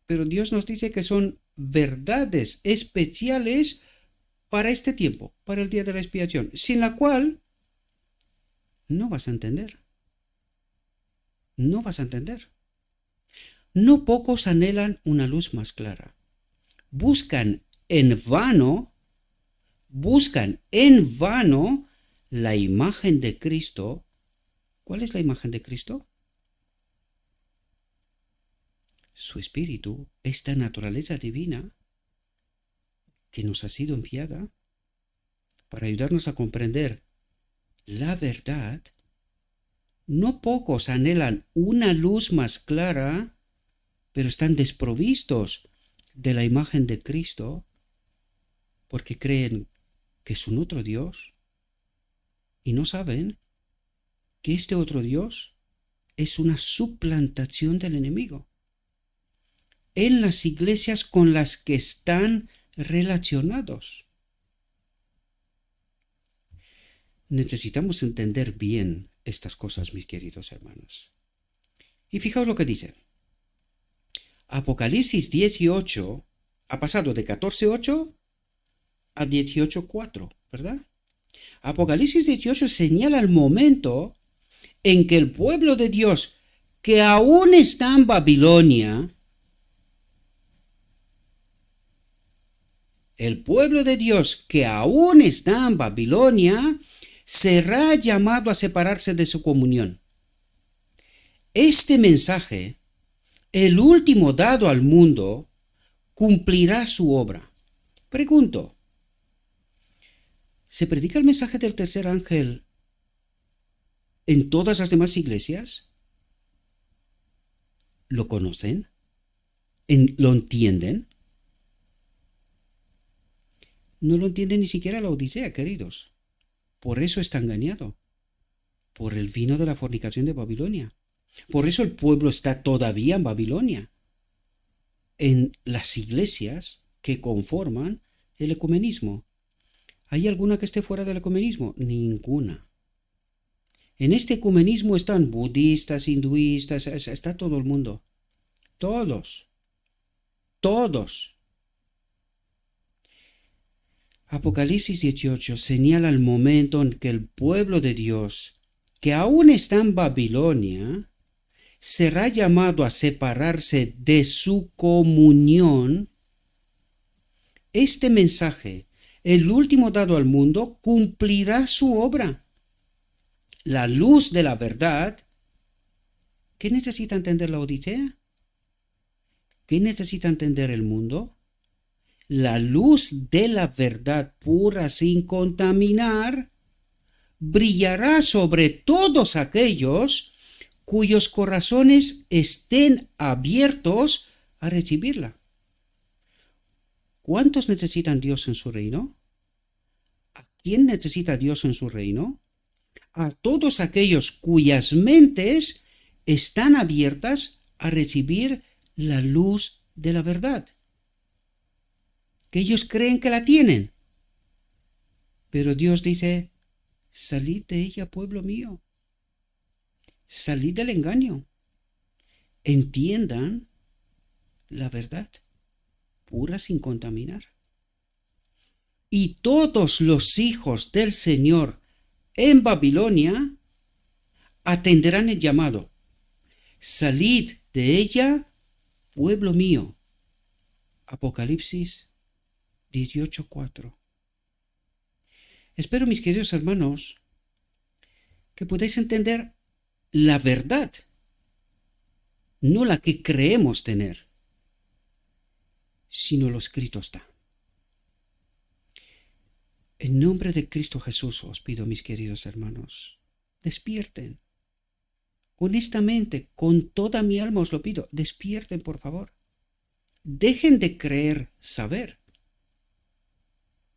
Pero Dios nos dice que son verdades especiales para este tiempo, para el día de la expiación, sin la cual no vas a entender. No vas a entender. No pocos anhelan una luz más clara. Buscan en vano la imagen de Cristo. ¿Cuál es la imagen de Cristo? Su espíritu, esta naturaleza divina que nos ha sido enviada para ayudarnos a comprender la verdad. No pocos anhelan una luz más clara pero están desprovistos de la imagen de Cristo porque creen que es un otro Dios y no saben que este otro Dios es una suplantación del enemigo en las iglesias con las que están relacionados. Necesitamos entender bien estas cosas, mis queridos hermanos. Y fijaos lo que dice. Apocalipsis 18 ha pasado de 14:8 a 18:4, ¿verdad? Apocalipsis 18 señala el momento en que el pueblo de Dios, que aún está en Babilonia, el pueblo de Dios que aún está en Babilonia, será llamado a separarse de su comunión. Este mensaje, el último dado al mundo, cumplirá su obra. Pregunto, ¿se predica el mensaje del tercer ángel en todas las demás iglesias? ¿Lo conocen? ¿Lo entienden? No lo entiende ni siquiera la Odisea, queridos. Por eso está engañado. Por el vino de la fornicación de Babilonia. Por eso el pueblo está todavía en Babilonia. En las iglesias que conforman el ecumenismo. ¿Hay alguna que esté fuera del ecumenismo? Ninguna. En este ecumenismo están budistas, hinduistas, está todo el mundo. Todos. Todos. Apocalipsis 18 señala el momento en que el pueblo de Dios, que aún está en Babilonia, será llamado a separarse de su comunión. Este mensaje, el último dado al mundo, cumplirá su obra. La luz de la verdad. ¿Qué necesita entender la Odisea? ¿Qué necesita entender el mundo? La luz de la verdad pura sin contaminar brillará sobre todos aquellos cuyos corazones estén abiertos a recibirla. ¿Cuántos necesitan Dios en su reino? ¿A quién necesita Dios en su reino? A todos aquellos cuyas mentes están abiertas a recibir la luz de la verdad. Que ellos creen que la tienen. Pero Dios dice, salid de ella, pueblo mío. Salid del engaño. Entiendan la verdad, pura sin contaminar. Y todos los hijos del Señor en Babilonia atenderán el llamado. Salid de ella, pueblo mío. Apocalipsis 18:4. Espero, mis queridos hermanos, que podáis entender la verdad, no la que creemos tener, sino lo escrito está. En nombre de Cristo Jesús os pido, mis queridos hermanos, despierten. Honestamente, con toda mi alma os lo pido, despierten, por favor. Dejen de creer saber,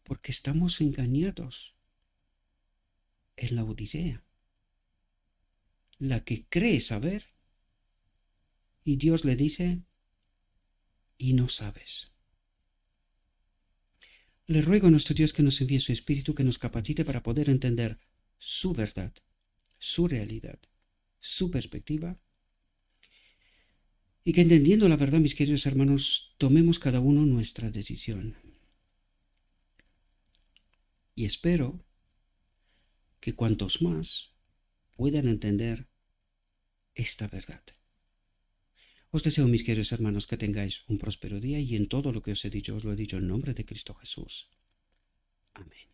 porque estamos engañados en la Odisea. La que cree saber, y Dios le dice, y no sabes. Le ruego a nuestro Dios que nos envíe su Espíritu, que nos capacite para poder entender su verdad, su realidad, su perspectiva, y que entendiendo la verdad, mis queridos hermanos, tomemos cada uno nuestra decisión. Y espero que cuantos más puedan entender esta verdad. Os deseo, mis queridos hermanos, que tengáis un próspero día y en todo lo que os he dicho, os lo he dicho en nombre de Cristo Jesús. Amén.